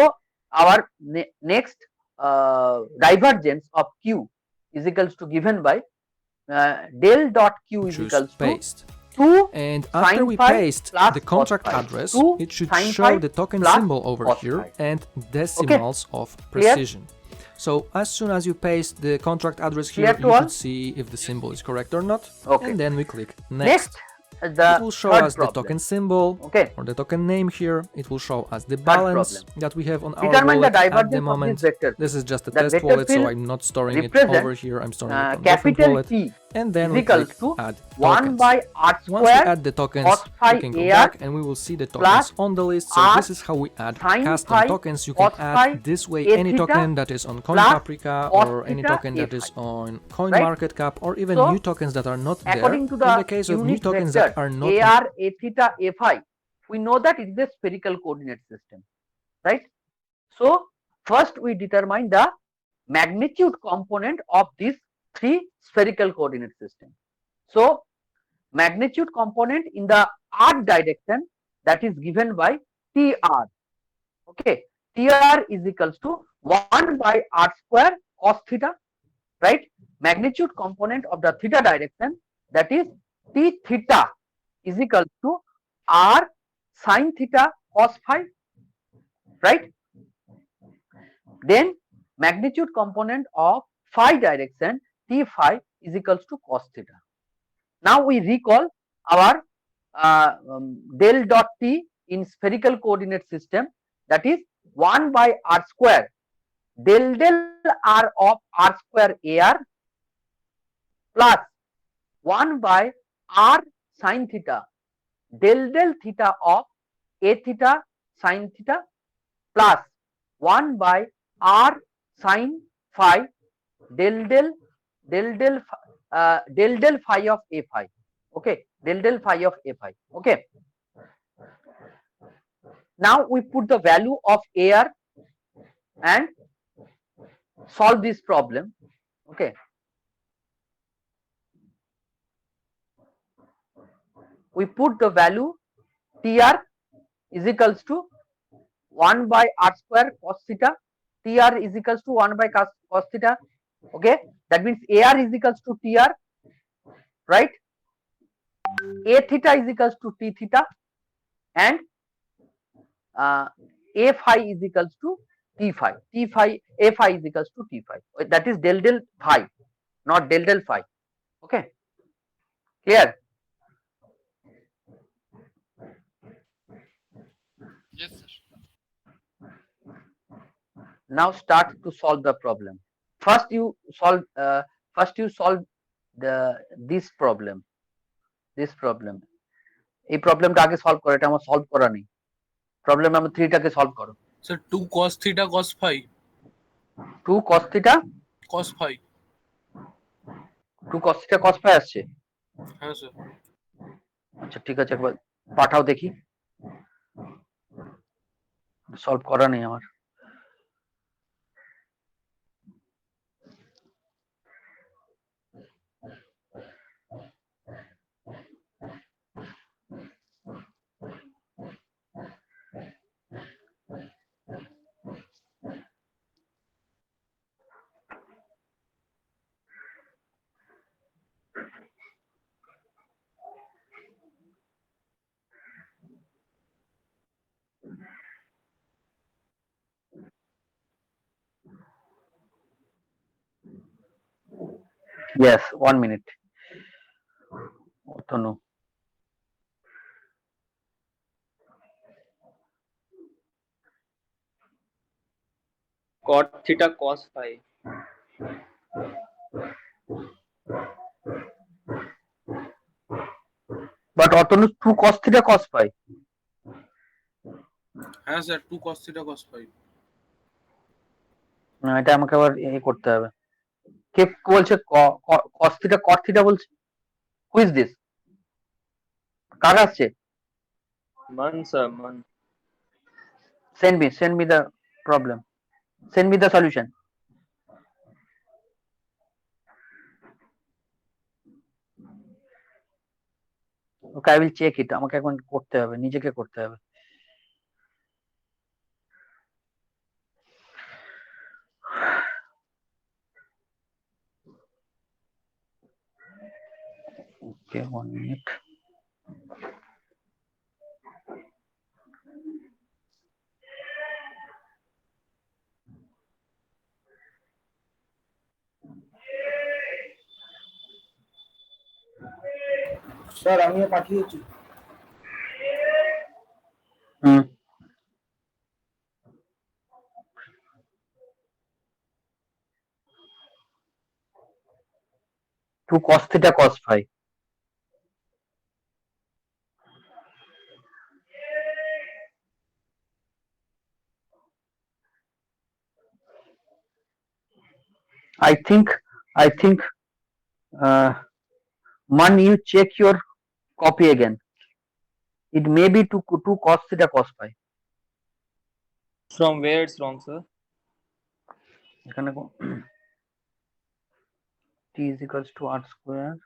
[SPEAKER 1] our next divergence of q is equals to given by del dot q is
[SPEAKER 5] choose
[SPEAKER 1] equals to
[SPEAKER 5] paste.
[SPEAKER 1] 2
[SPEAKER 5] And after
[SPEAKER 1] sin
[SPEAKER 5] we
[SPEAKER 1] phi
[SPEAKER 5] paste
[SPEAKER 1] plus
[SPEAKER 5] the
[SPEAKER 1] cos
[SPEAKER 5] contract
[SPEAKER 1] phi.
[SPEAKER 5] address,
[SPEAKER 1] 2
[SPEAKER 5] it should
[SPEAKER 1] sin
[SPEAKER 5] show
[SPEAKER 1] phi
[SPEAKER 5] the token
[SPEAKER 1] plus
[SPEAKER 5] symbol over
[SPEAKER 1] cos
[SPEAKER 5] here
[SPEAKER 1] phi.
[SPEAKER 5] and decimals of precision. So as soon as you paste the contract address here,
[SPEAKER 1] Clear to
[SPEAKER 5] you
[SPEAKER 1] all?
[SPEAKER 5] should see if the symbol is correct or not.
[SPEAKER 1] Okay.
[SPEAKER 5] And then we click
[SPEAKER 1] Next,
[SPEAKER 5] next.
[SPEAKER 1] the
[SPEAKER 5] It will show
[SPEAKER 1] third
[SPEAKER 5] us the
[SPEAKER 1] problem.
[SPEAKER 5] token symbol
[SPEAKER 1] Okay.
[SPEAKER 5] or the token name here. It will show us the balance
[SPEAKER 1] problem.
[SPEAKER 5] that we have on our
[SPEAKER 1] Determine the
[SPEAKER 5] wallet at the
[SPEAKER 1] divergence of
[SPEAKER 5] moment.
[SPEAKER 1] this vector.
[SPEAKER 5] This is just a
[SPEAKER 1] The
[SPEAKER 5] test
[SPEAKER 1] vector
[SPEAKER 5] wallet, so
[SPEAKER 1] field
[SPEAKER 5] I'm not storing it
[SPEAKER 1] represents,
[SPEAKER 5] over here. I'm storing it on different
[SPEAKER 1] capital
[SPEAKER 5] wallet.
[SPEAKER 1] T
[SPEAKER 5] And then
[SPEAKER 1] is
[SPEAKER 5] we click
[SPEAKER 1] equals to
[SPEAKER 5] add
[SPEAKER 1] 1
[SPEAKER 5] tokens.
[SPEAKER 1] by r
[SPEAKER 5] Once we
[SPEAKER 1] square
[SPEAKER 5] add the tokens,
[SPEAKER 1] cos phi
[SPEAKER 5] we can go
[SPEAKER 1] AR
[SPEAKER 5] back and we will see the tokens on the list. So
[SPEAKER 1] r
[SPEAKER 5] this is how we add
[SPEAKER 1] sin
[SPEAKER 5] custom
[SPEAKER 1] phi
[SPEAKER 5] tokens. You can
[SPEAKER 1] cos
[SPEAKER 5] add
[SPEAKER 1] phi
[SPEAKER 5] this way
[SPEAKER 1] a
[SPEAKER 5] any
[SPEAKER 1] theta
[SPEAKER 5] token that is on
[SPEAKER 1] plus
[SPEAKER 5] CoinPaprika
[SPEAKER 1] cos
[SPEAKER 5] or any
[SPEAKER 1] theta
[SPEAKER 5] token
[SPEAKER 1] a
[SPEAKER 5] that is
[SPEAKER 1] phi.
[SPEAKER 5] on CoinMarketCap or even
[SPEAKER 1] So,
[SPEAKER 5] new tokens that are not there.
[SPEAKER 1] according to
[SPEAKER 5] In
[SPEAKER 1] the
[SPEAKER 5] the case of new
[SPEAKER 1] unit
[SPEAKER 5] tokens
[SPEAKER 1] vector
[SPEAKER 5] that are not
[SPEAKER 1] AR a theta a phi, we know that it is a spherical coordinate system, right? So first we determine the magnitude component of these three spherical coordinate system. So magnitude component in the r direction, that is given by TR. Okay, TR is equals to 1 by r square cos theta, right? Magnitude component of the theta direction, that is T theta, is equal to r sin theta cos phi, right? Then magnitude component of phi direction T phi is equals to cos theta. Now we recall our del dot T in spherical coordinate system, that is 1 by r square del r of r square AR plus 1 by r sin theta del theta of a theta sin theta plus 1 by r sin phi del phi of a phi. Okay, del phi of a phi. Okay. Now we put the value of AR and solve this problem. Okay. We put the value TR is equals to 1 by r square cos theta. TR is equals to 1 by cos theta. Okay, that means AR is equals to TR, right? A theta is equals to T theta, and A phi is equals to T phi. A phi is equals to T phi. That is del phi, not del phi. Okay, clear?
[SPEAKER 2] Yes, sir.
[SPEAKER 1] Now start to solve the problem. First you solve this problem. এই প্রবলেমটা আগে solve করো, এটা আমার solve করা নেই। Problem number 3 টাকে solve করো।
[SPEAKER 4] Sir 2 cos theta cos phi
[SPEAKER 1] 2 cos theta
[SPEAKER 4] cos phi
[SPEAKER 1] 2 cos theta cos phi আসছে।
[SPEAKER 4] হ্যাঁ স্যার
[SPEAKER 1] আচ্ছা ঠিক আছে, একবার পাঠাও দেখি। সলভ করা নেই আমার। Yes, 1 minute. Otonu.
[SPEAKER 6] Cot theta cos phi.
[SPEAKER 1] But Otonu 2 cos theta cos phi.
[SPEAKER 4] হ্যাঁ sir 2 cos theta cos phi।
[SPEAKER 1] না, এটা আমাকে আবার করতে হবে। কে বলছে cos theta cot theta বলছে? Who is this? কার আসছে?
[SPEAKER 6] Man sir, man.
[SPEAKER 1] Send me the problem. Send me the solution. Okay, I will check it. আমাকে এখন করতে হবে, নিজেকে করতে হবে। Okay, 1 minute.
[SPEAKER 7] স্যার আমিও পাঠিয়েছি।
[SPEAKER 1] Hmm. Two cos theta cos phi. I think Man, you check your copy again. It may be 2 cos theta cos phi.
[SPEAKER 6] From where it's wrong, sir?
[SPEAKER 1] এখানে t is equals to r square.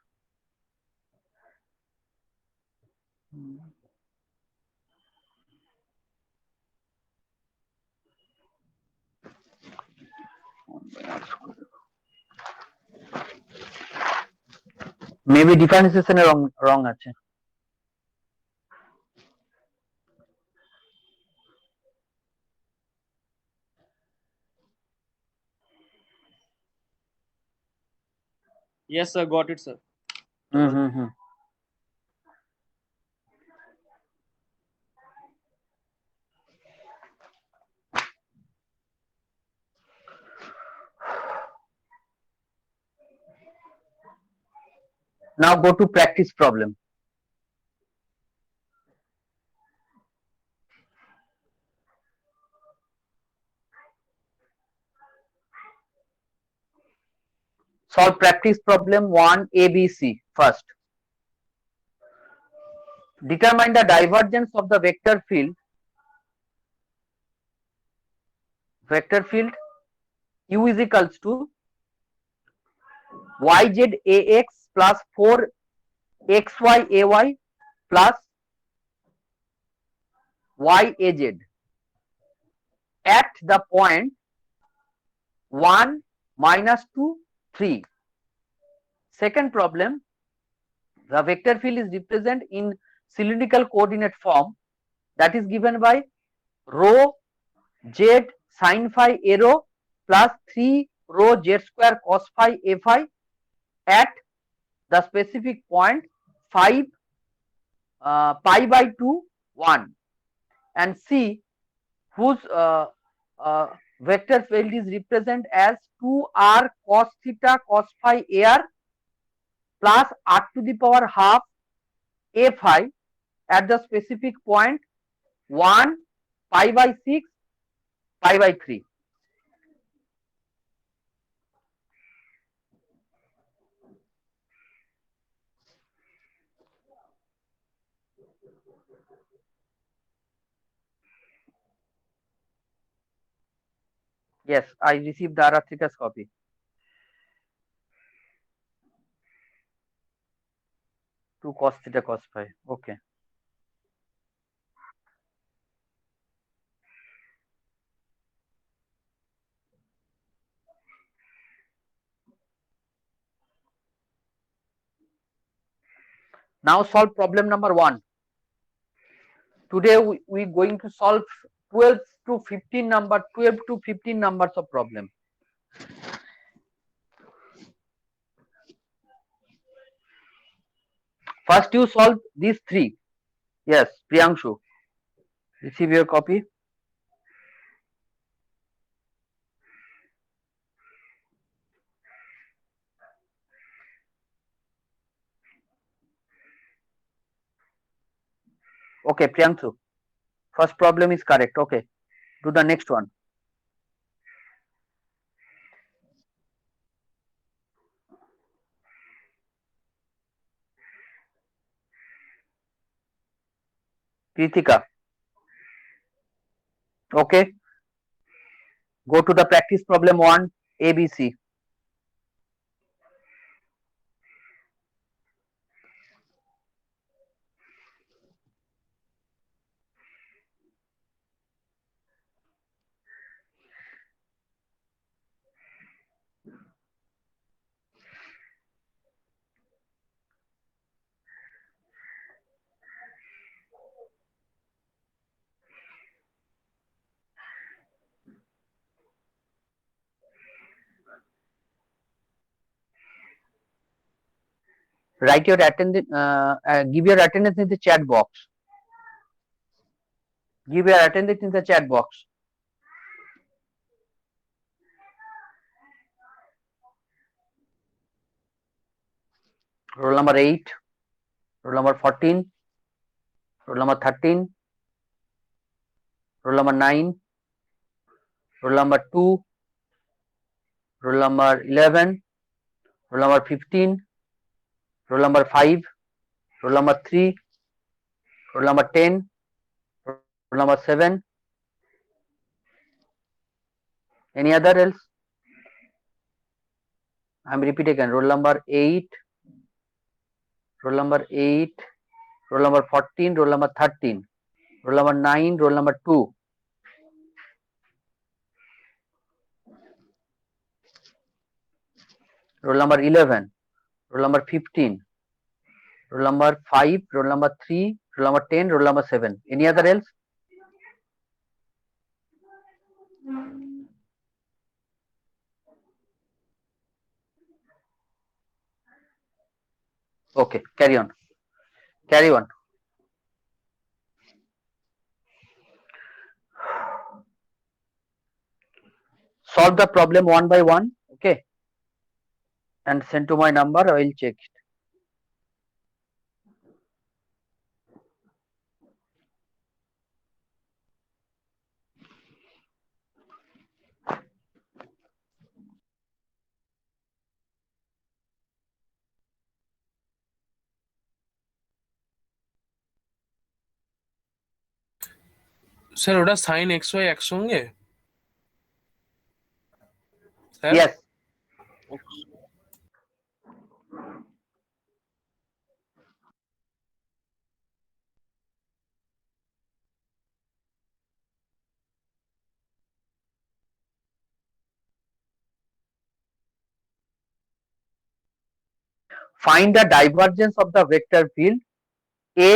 [SPEAKER 1] Maybe differentiation A wrong আছে।
[SPEAKER 6] Yes, sir. Got it, sir.
[SPEAKER 1] Hmm. Now go to practice problem. Solve practice problem 1 ABC first. Determine the divergence of the vector field U is equals to YZAX plus 4XYAY plus YAZ at the point 1, -2, 3. Second problem, the vector field is represented in cylindrical coordinate form, that is given by rho z sin phi a rho plus 3 rho z square cos phi a phi at the specific point 5 pi by 2 1, and C whose vector field is represented as 2r cos theta cos phi ar plus r to the power half a phi at the specific point 1 pi by 6 pi by 3. Yes, I received the Arathita's copy. Two cos theta cos phi. Okay. Now solve problem number 1. Today we going to solve 12 to 15 numbers of problem. First you solve these three. Yes, Priyanshu. Receive your copy. Okay, Priyanshu. First problem is correct. Okay. Do the next one. Kritika. Okay. Go to the practice problem 1, ABC. Write your attendance. Give your attendance in the chat box. Give your attendance in the chat box. Roll number 8, roll number 14, roll number 13, roll number 9, roll number 2, roll number 11, roll number 15, roll number 5, roll number 3, roll number 10, roll number 7. Any other else? I'm repeating again. Roll number 8, roll number 8, roll number 14, roll number 13, roll number 9, roll number 2. Roll number 11, roll number 15, roll number 5, roll number 3, roll number 10, roll number 7. Any other else? Okay, carry on. Carry on. Solve the problem one by one, okay, and send to my number. I will check it.
[SPEAKER 4] Sir ওটা sine x Y একসঙ্গে sir
[SPEAKER 1] Yes. Find the divergence of the vector field A.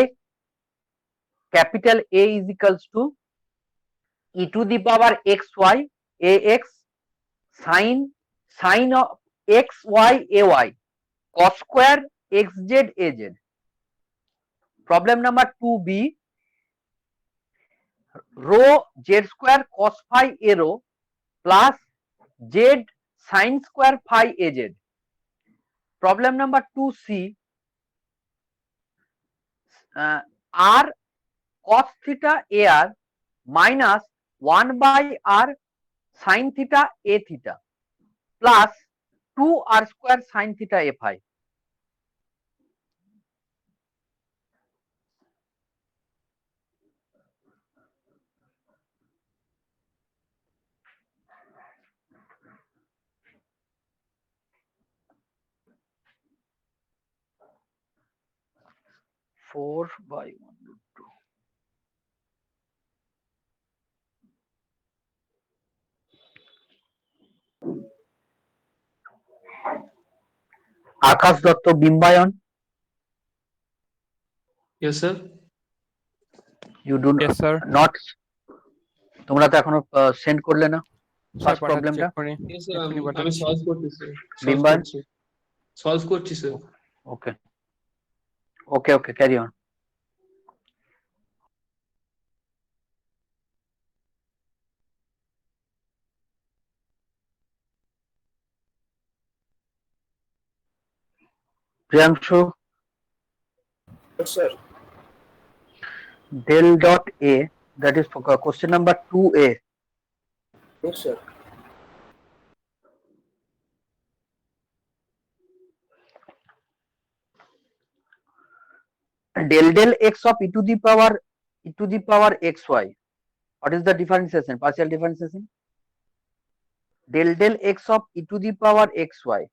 [SPEAKER 1] Capital A is equals to e to the power xy ax sine of xy ay cos square xz az. Problem number 2b, rho z square cos phi a rho plus z sine square phi az. Problem number 2c, r cos theta ar minus 1 by r sin theta a theta plus 2 r square sin theta a phi. Four by 1/2. Akash Dutta বিম্বায়ন,
[SPEAKER 6] Yes, sir.
[SPEAKER 1] you do
[SPEAKER 5] Yes, sir.
[SPEAKER 1] not, তোমরা তো এখনো send করলে না
[SPEAKER 5] Sir,
[SPEAKER 1] first
[SPEAKER 5] পাঠাচ্ছি
[SPEAKER 1] প্রবলেমটা।
[SPEAKER 5] এক্ষুনি।
[SPEAKER 6] Yes, sir.
[SPEAKER 5] এক্ষুনি
[SPEAKER 6] আমি
[SPEAKER 5] পাঠাচ্ছি।
[SPEAKER 6] সলভ করছি স্যার।
[SPEAKER 1] বিম্বায়ন?
[SPEAKER 6] সলভ করছি sir.
[SPEAKER 1] Okay Okay, carry on. Priyanshu,
[SPEAKER 7] Yes, sir.
[SPEAKER 1] del dot A, that is for question number 2A.
[SPEAKER 7] Yes, sir.
[SPEAKER 1] Del x of e to the power xy. What is the differentiation? Partial differentiation. Del x of e to the power xy.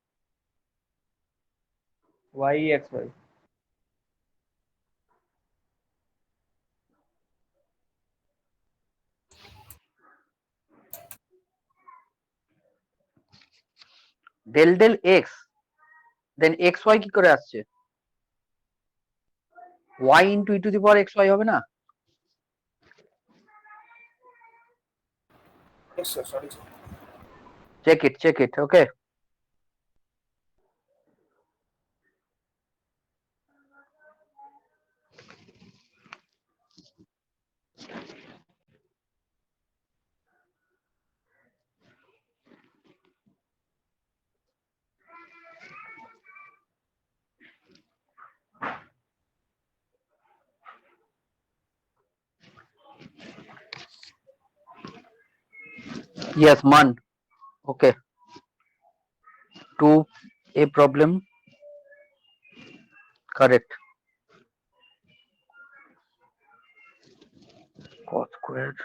[SPEAKER 6] YXY.
[SPEAKER 1] Del x, then xy কি করে আসছে? y into e to the power xy হবে না?
[SPEAKER 7] Yes, sir. Sorry, sir.
[SPEAKER 1] Check it. Okay. Yes, man. Okay. 2A problem. Correct. Cos squared.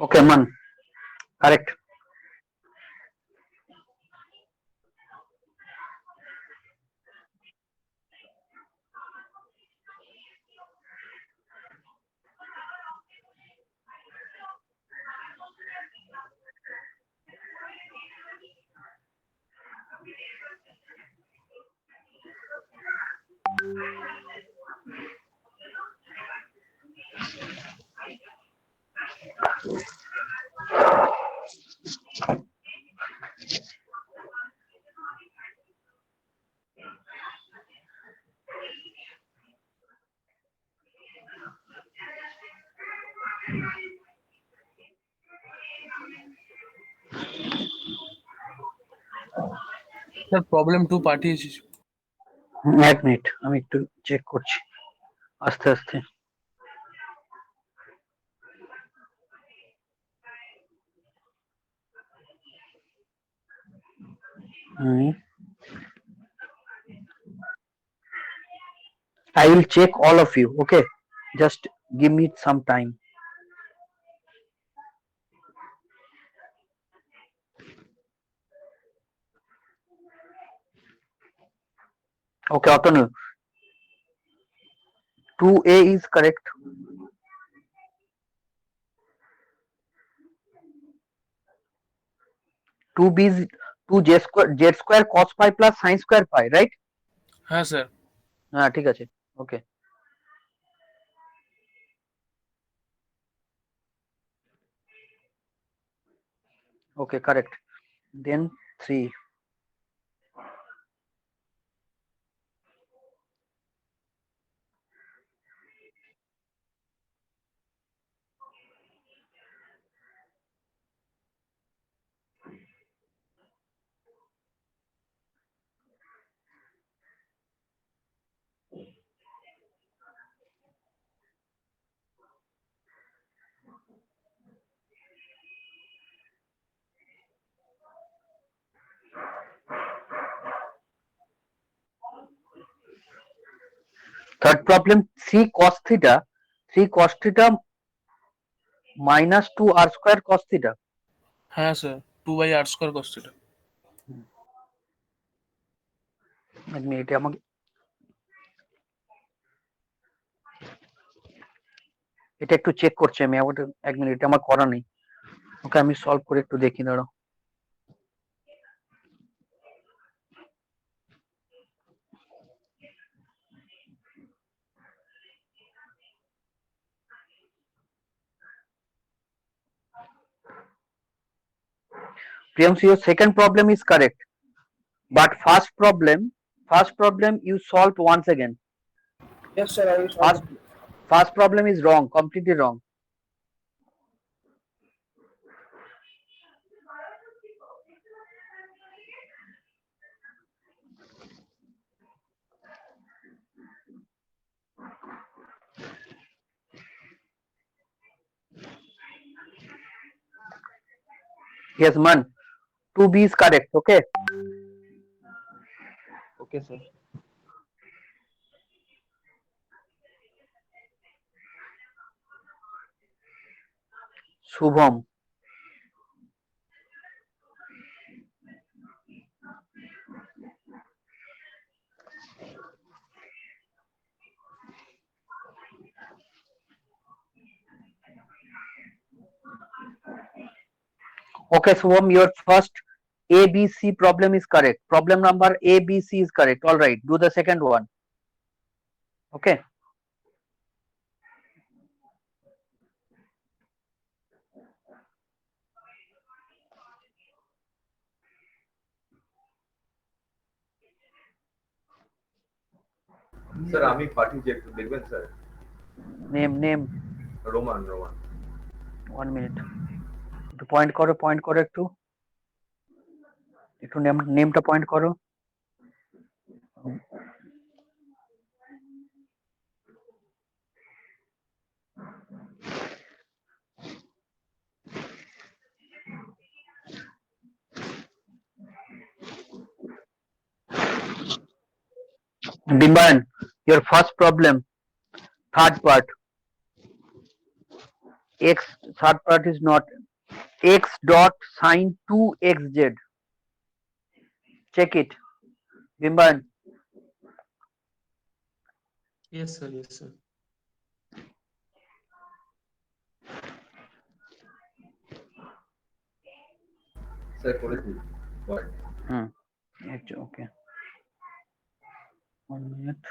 [SPEAKER 1] Okay, man. Correct.
[SPEAKER 4] Sir problem 2 পাঠিয়েছি।
[SPEAKER 1] এক minute, আমি একটু check করছি আস্তে আস্তে। I will check all of you. Okay, just give me some time. Okay, Atanu. 2A is correct. 2B is 2z square cos phi plus sin square phi, right?
[SPEAKER 4] হ্যাঁ sir.
[SPEAKER 1] হ্যাঁ, ঠিক আছে। Okay. Okay, correct. Then 3. Third problem, 3 cos theta minus 2 r square cos theta.
[SPEAKER 4] হ্যাঁ sir, 2/r² cos θ।
[SPEAKER 1] এক minute আমাকে এটা একটু check করছি আমি, আমার এক মিনিট আমার করা নেই। ওকে আমি সলভ করে একটু দেখি, দাঁড়াও। Priyansh, your second problem is correct, but first problem you solved once again.
[SPEAKER 7] Yes, sir. I will solve
[SPEAKER 1] First,
[SPEAKER 7] it.
[SPEAKER 1] first problem is wrong, completely wrong. Yes, man. 2B is correct. Okay.
[SPEAKER 6] Okay, sir.
[SPEAKER 1] Shubham. Okay, Shubham, your first ABC problem is correct. Problem number ABC is correct. All right. Do the second one. Okay.
[SPEAKER 8] Sir আমি পাঠিয়েছি, একটু দেখবেন sir.
[SPEAKER 1] Name.
[SPEAKER 8] Roman.
[SPEAKER 1] 1 minute. একটু point করো একটু নেমটা point করো। Bimban, your first problem, third part. Third part is not x dot sine 2xz. Check it. Bimban.
[SPEAKER 6] Yes, sir. Yes, sir.
[SPEAKER 8] Sir করেছি।
[SPEAKER 1] Okay. 1 minute.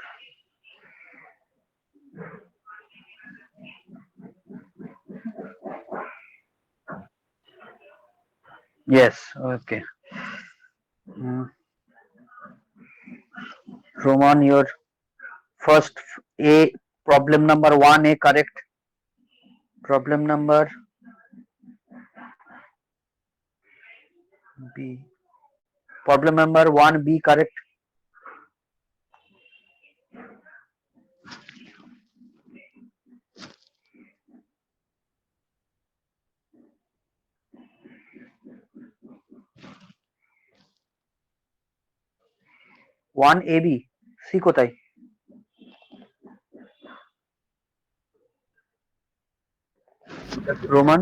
[SPEAKER 1] Yes. Okay. Roman, your first A, problem number 1A correct. Problem number B. Problem number 1B correct. One AB. C কোথায়? Roman.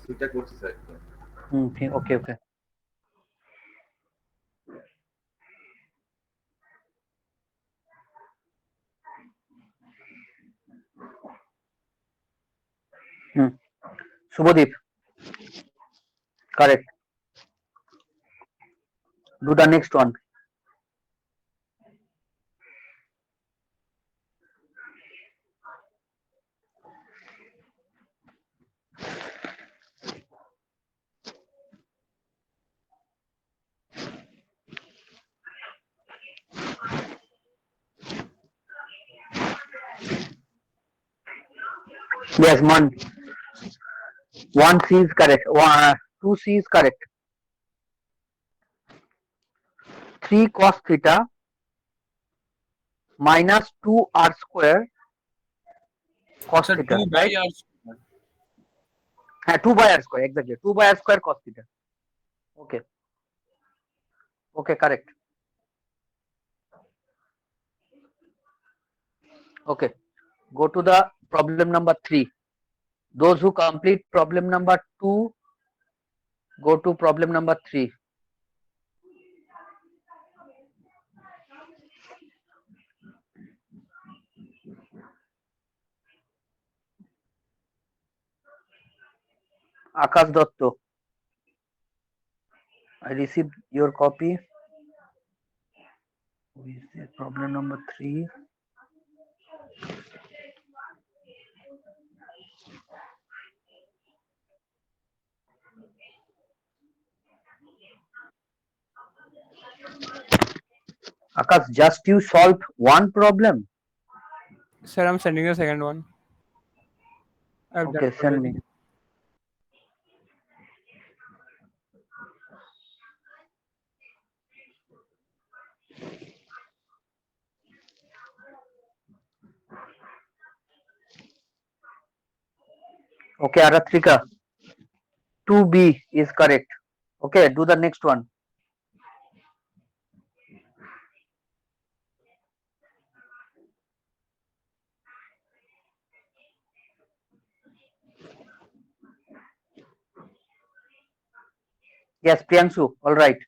[SPEAKER 8] সেটা করছি sir.
[SPEAKER 1] Okay. Subhadeep. Correct. Do the next one. Yes, man. 1C is correct. 2C is correct. 3 cos theta minus 2r square cos
[SPEAKER 4] sir
[SPEAKER 1] theta.
[SPEAKER 4] 2 by r
[SPEAKER 1] হ্যাঁ 2 by r square, exactly. 2 by r square cos theta. Okay, correct. Okay, go to the problem number 3. Those who complete problem number 2, go to problem number 3. Akash Dotto. I received your copy. Problem number 3. Akash, just you solve one problem.
[SPEAKER 6] Sir, I'm sending the second one. I've done
[SPEAKER 1] Okay,
[SPEAKER 6] it
[SPEAKER 1] send
[SPEAKER 6] already.
[SPEAKER 1] me. Okay, Aratrika. 2B is correct. Okay, do the next one. Yes, Priyanshu. All right.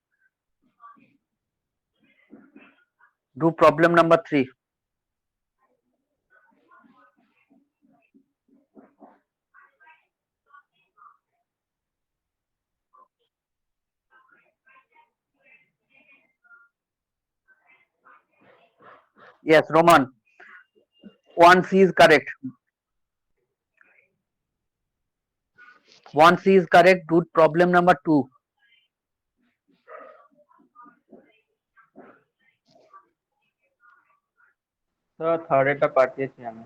[SPEAKER 1] Do problem number 3. Yes, Roman. 1C is correct. 1C is correct. Do problem number 2.
[SPEAKER 6] Sir third এটা পাঠিয়েছি আমি।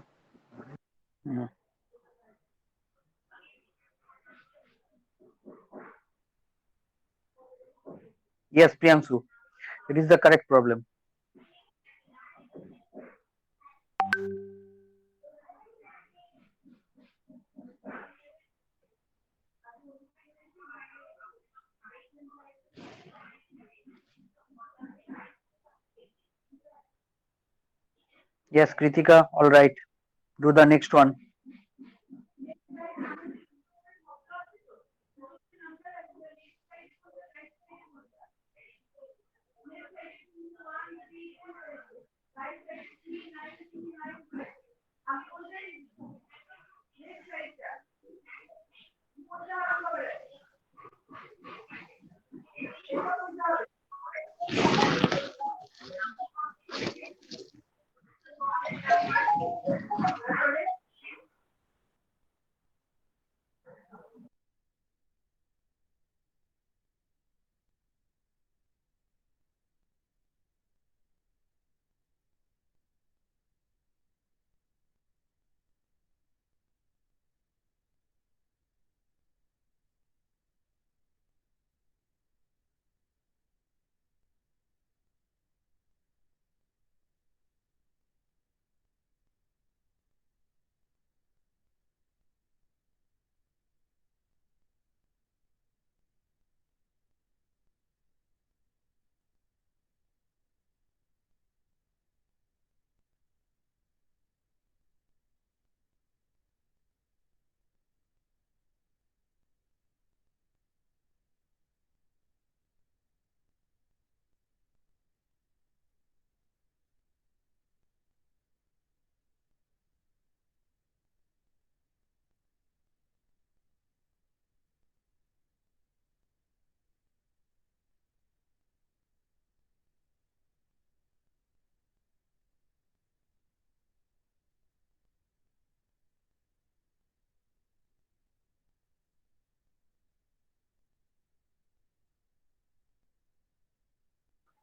[SPEAKER 1] Yes, Priyanshu. It is the correct problem. Yes, Kritika. All right. Do the next one.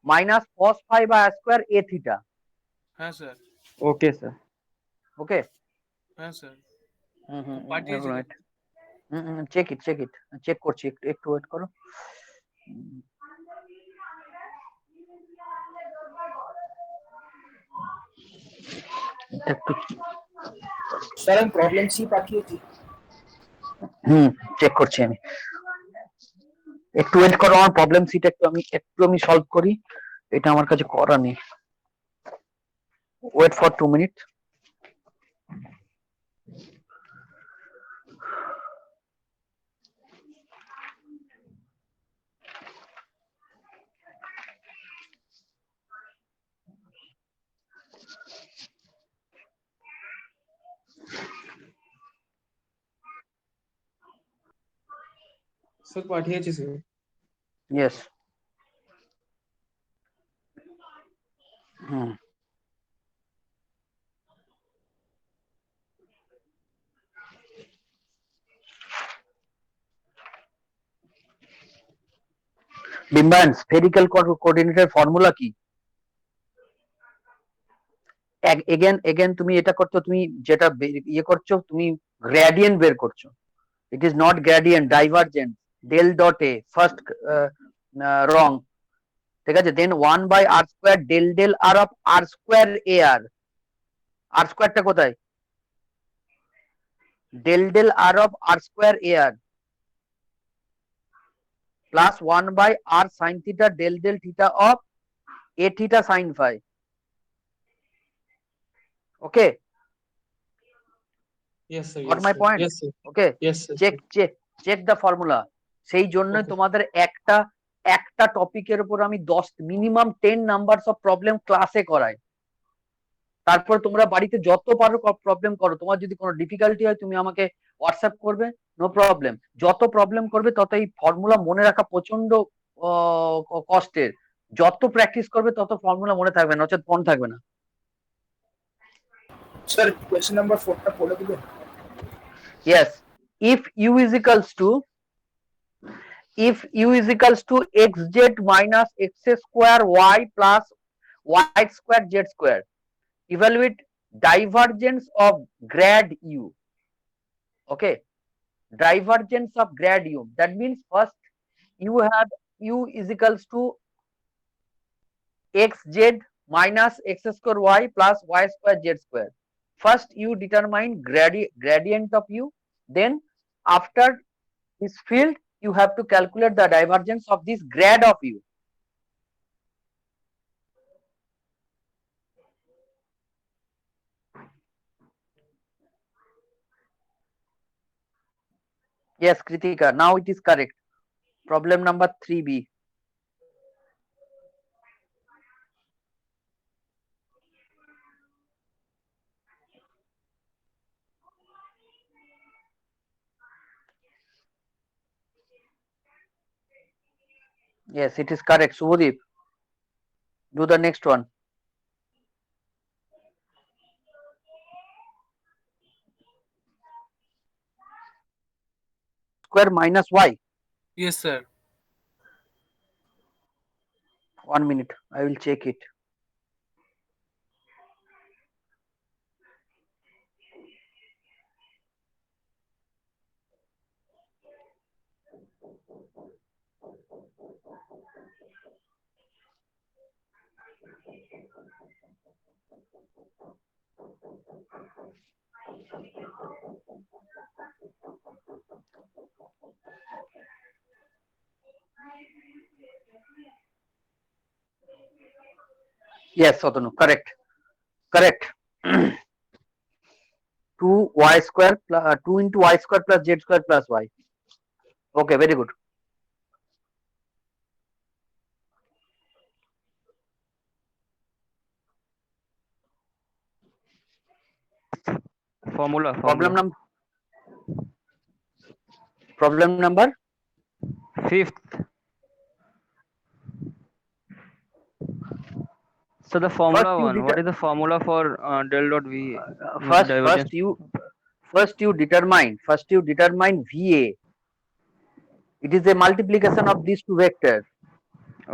[SPEAKER 1] Minus cos phi by square a theta.
[SPEAKER 4] হ্যাঁ sir.
[SPEAKER 6] Okay sir.
[SPEAKER 1] Okay.
[SPEAKER 4] হ্যাঁ sir
[SPEAKER 1] All
[SPEAKER 4] পাঠিয়েছিলেন।
[SPEAKER 1] right. Check it. Check করছি একটু wait করো। একটু
[SPEAKER 7] sir আমি problem C পাঠিয়েছি।
[SPEAKER 1] Check করছি আমি। একটু ওয়েট করো, আমার প্রবলেম সিট একটু আমি সলভ করি, এটা আমার কাছে করা নেই। Wait for 2 minute.
[SPEAKER 7] স্যার পাঠিয়েছি স্যার।
[SPEAKER 1] Yes. Hmm. বিম্বান স্ফেরিক্যাল কোঅর্ডিনেটের ফর্মুলা কি? এগেন তুমি এটা করছো, তুমি যেটা ইয়ে করছো, তুমি গ্রেডিয়েন্ট বের করছো। It is not gradient, divergence. Del dot A first wrong, ঠিক আছে। Then 1/r² del del r of r² r স্কোয়ারটা কোথায়? Del del r of r² plus 1/r sin theta del del theta of a theta sin phi। Okay,
[SPEAKER 7] Yes sir.
[SPEAKER 1] Got
[SPEAKER 7] Yes
[SPEAKER 1] my
[SPEAKER 7] sir.
[SPEAKER 1] Point?
[SPEAKER 7] Yes sir.
[SPEAKER 1] Okay,
[SPEAKER 7] Yes sir.
[SPEAKER 1] Check the formula. সেই জন্য
[SPEAKER 7] Okay.
[SPEAKER 1] তোমাদের একটা টপিকের উপর আমি 10 minimum 10 numbers of problem ক্লাসে করাই। তারপর তোমরা বাড়িতে যত পারো প্রবলেম করো। তোমার যদি কোনো ডিফিকাল্টি হয় তুমি আমাকে হোয়াটসঅ্যাপ করবে, নো প্রবলেম। যত প্রবলেম করবে তত এই ফর্মুলা মনে রাখা প্রচন্ড কষ্টের। যত প্র্যাকটিস করবে তত ফর্মুলা মনে থাকবে, নচেত মনে থাকবে না।
[SPEAKER 7] স্যার কোয়েশ্চেন নাম্বার 4টা পড়ে দিবেন?
[SPEAKER 1] Yes, if u is equals to xz minus x square y plus y square z square, evaluate divergence of grad u. Okay, divergence of grad u, that means first you have u is equals to xz minus x square y plus y square z square. First you determine gradient of u, then after this field you have to calculate the divergence of this grad of u. Yes, Kritika, now it is correct. Problem number 3b. Yes, it is correct. Subhadeep, do the next one. Square minus y.
[SPEAKER 4] Yes, sir.
[SPEAKER 1] 1 minute, I will check it. Yes, Satanu, correct. 2y square plus 2 into y square plus z square plus y. Okay, very good. Problem number
[SPEAKER 6] Fifth. So the formula one. What is the formula for del dot V?
[SPEAKER 1] first you determine VA. It is a multiplication of these two vectors.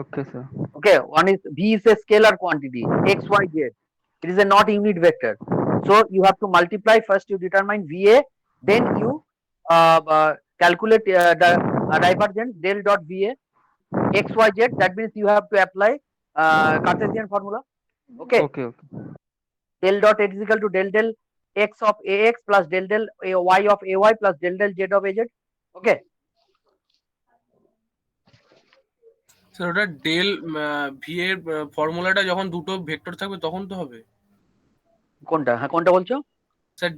[SPEAKER 6] Okay, sir.
[SPEAKER 1] Okay, one is V is a scalar quantity, x, y, z. It is a not unit vector. So you have to multiply. First you determine VA, then you calculate the divergence del dot VA x, y, z. That means you have to apply Cartesian formula. Okay.
[SPEAKER 6] Okay.
[SPEAKER 1] Del dot x is equal to del del x of ax plus del del y of ay plus del del z of az. Okay.
[SPEAKER 4] Sir ওটা del V এর ফর্মুলাটা যখন দুটো vector থাকবে তখন তো হবে।
[SPEAKER 1] কোনটা? হ্যাঁ, কোনটা বলছো?
[SPEAKER 4] স্যার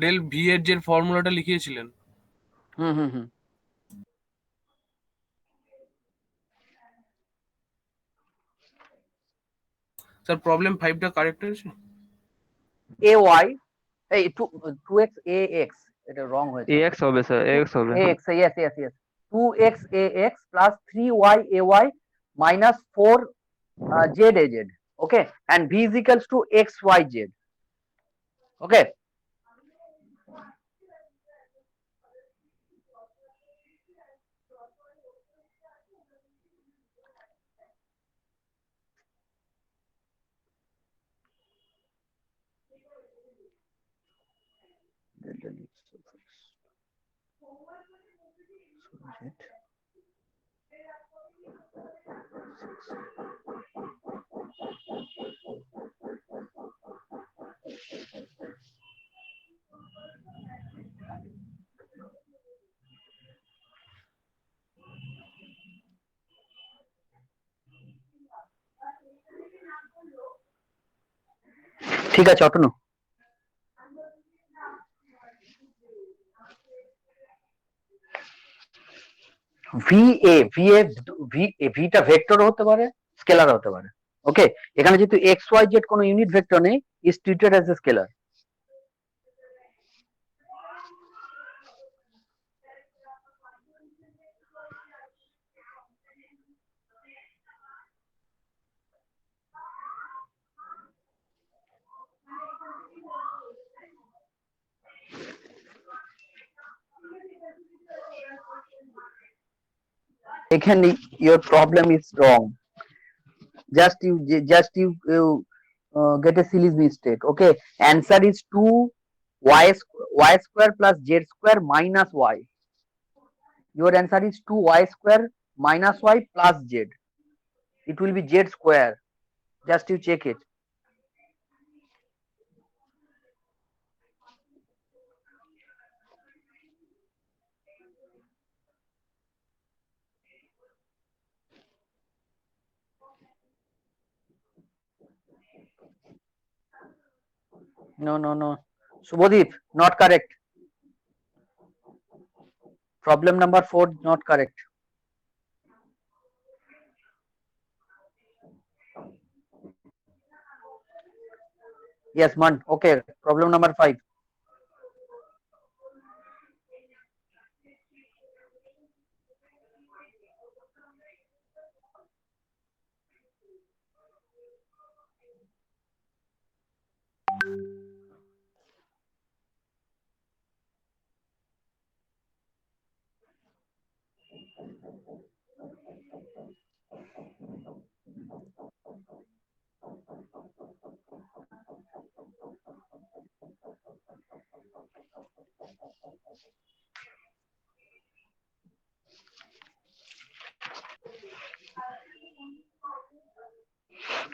[SPEAKER 4] ডেল ভি এর যে ফর্মুলাটা লিখিয়েছিলেন।
[SPEAKER 1] হুম।
[SPEAKER 4] স্যার প্রবলেম 5টা কারেক্ট হয়েছে?
[SPEAKER 1] ay এই 2x ax, এটা রং হয়েছে।
[SPEAKER 6] AX হবে স্যার, AX হবে।
[SPEAKER 1] ax, yes. 2xax plus 3yay minus 4zaz. Okay, and v is equals to xyz. Okay, ঠিক আছে অতনু। ভিটা ভেক্টর হতে পারে, স্কেলার হতে পারে। ওকে, এখানে যেহেতু এক্স ওয়াই জেড কোনো ইউনিট ভেক্টর নেই, is treated as a scalar. এখানে your problem is wrong. You get a silly mistake. Okay, answer is 2y square plus z square minus y. Your answer is 2y square minus y plus z. It will be z square. Just you check it. No. Subodip, not correct. Problem number 4 not correct. Yes, man. Okay. Problem number 5.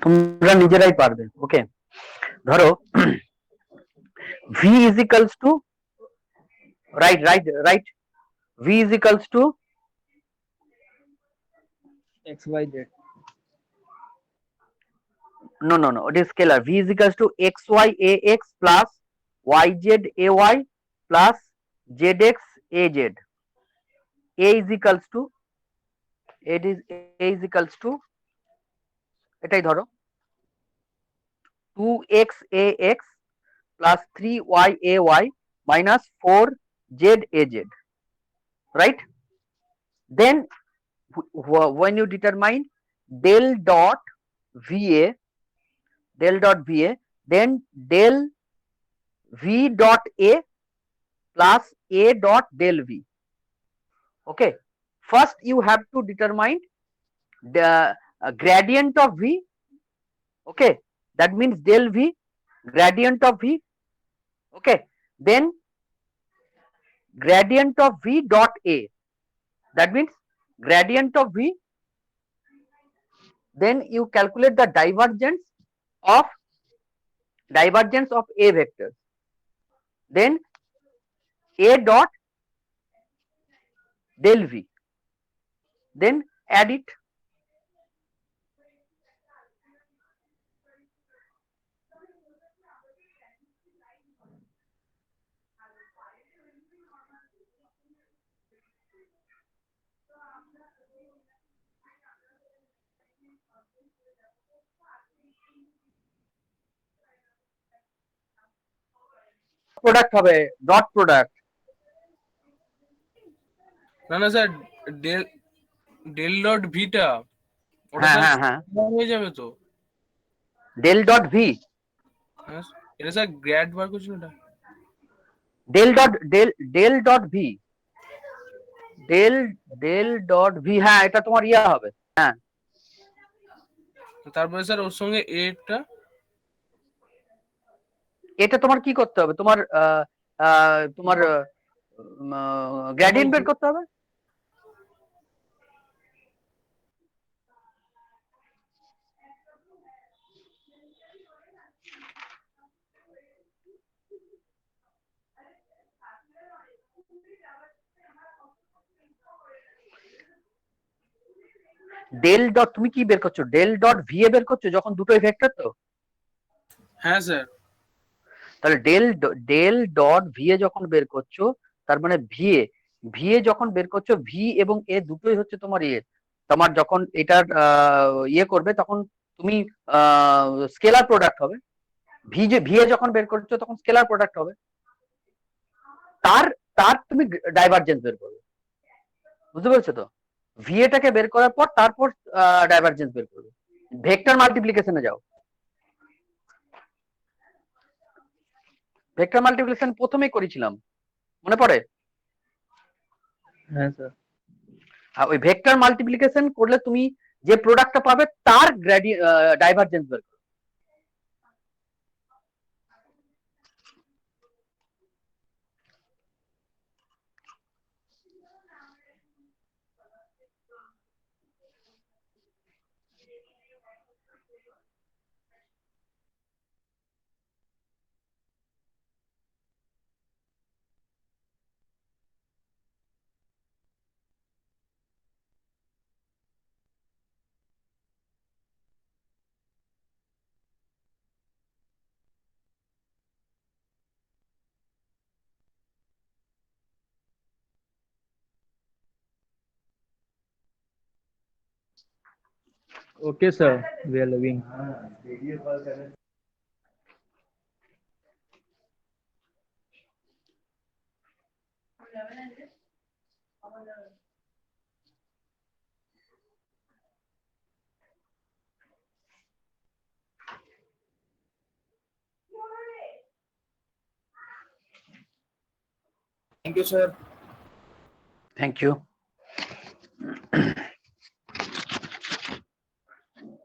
[SPEAKER 1] তোমরা নিজেরাই পারবে। ওকে, ধরো v is equals to right v is equals to
[SPEAKER 6] XYZ.
[SPEAKER 1] no it is scalar. V is equals to xyax plus yzay plus zxaz. A is equals to এটাই ধরো 2xax plus 3yay minus 4zaz, right? Then when you determine del dot va, then del v dot a plus a dot del v. Okay, first you have to determine the gradient of v. Okay, that means del v, gradient of v. Okay, then gradient of v dot a, that means gradient of v. Then you calculate the divergence of a vector, then a dot del v, then add it. Product হবে, dot product.
[SPEAKER 4] না sir, del del dot ভিটা ওটা
[SPEAKER 1] হ্যাঁ
[SPEAKER 4] sir
[SPEAKER 1] হ্যাঁ হ্যাঁ
[SPEAKER 4] হয়ে যাবে তো?
[SPEAKER 1] Del dot V,
[SPEAKER 4] হ্যাঁ, এটা স্যার গ্র্যাড বার করছিল এটা।
[SPEAKER 1] Del dot V, del dot V, হ্যাঁ এটা তোমার ইয়া হবে। হ্যাঁ
[SPEAKER 4] তারপরে স্যার ওর সঙ্গে এটা
[SPEAKER 1] এটা তোমার কি করতে হবে, তোমার তোমার গ্রেডিয়েন্ট বের করতে হবে। ডেল ডট তুমি কি বের করছো, ডেল ডট ভি এ বের করছো যখন দুটোই ভেক্টর তো।
[SPEAKER 4] হ্যাঁ স্যার
[SPEAKER 1] তাহলে ডেল ডট ভি এ যখন বের করছো, তার মানে ভি এ যখন বের করছো, ভি এবং এ দুটোই হচ্ছে তোমার ইয়ে, তোমার যখন এটার ইয়ে করবে তখন তুমি স্কেলার প্রোডাক্ট হবে। ভি এ যখন বের করছো তখন স্কেলার প্রোডাক্ট হবে, তার তার তুমি ডাইভারজেন্স বের করবে, বুঝতে পেরেছো তো। ভি এটাকে বের করার পর তারপর ডাইভারজেন্স বের করবে। ভেক্টর মাল্টিপ্লিকেশনে যাও, ভেক্টর মাল্টিপ্লিকেশন প্রথমেই করেছিলাম, মনে পড়ে?
[SPEAKER 6] হ্যাঁ স্যার।
[SPEAKER 1] ওই ভেক্টর মাল্টিপ্লিকেশন করলে তুমি যে প্রোডাক্টটা পাবে তার ডাইভারজেন্স বের করবে।
[SPEAKER 6] Okay, sir. We are living.
[SPEAKER 7] Thank you, sir.
[SPEAKER 1] Thank you.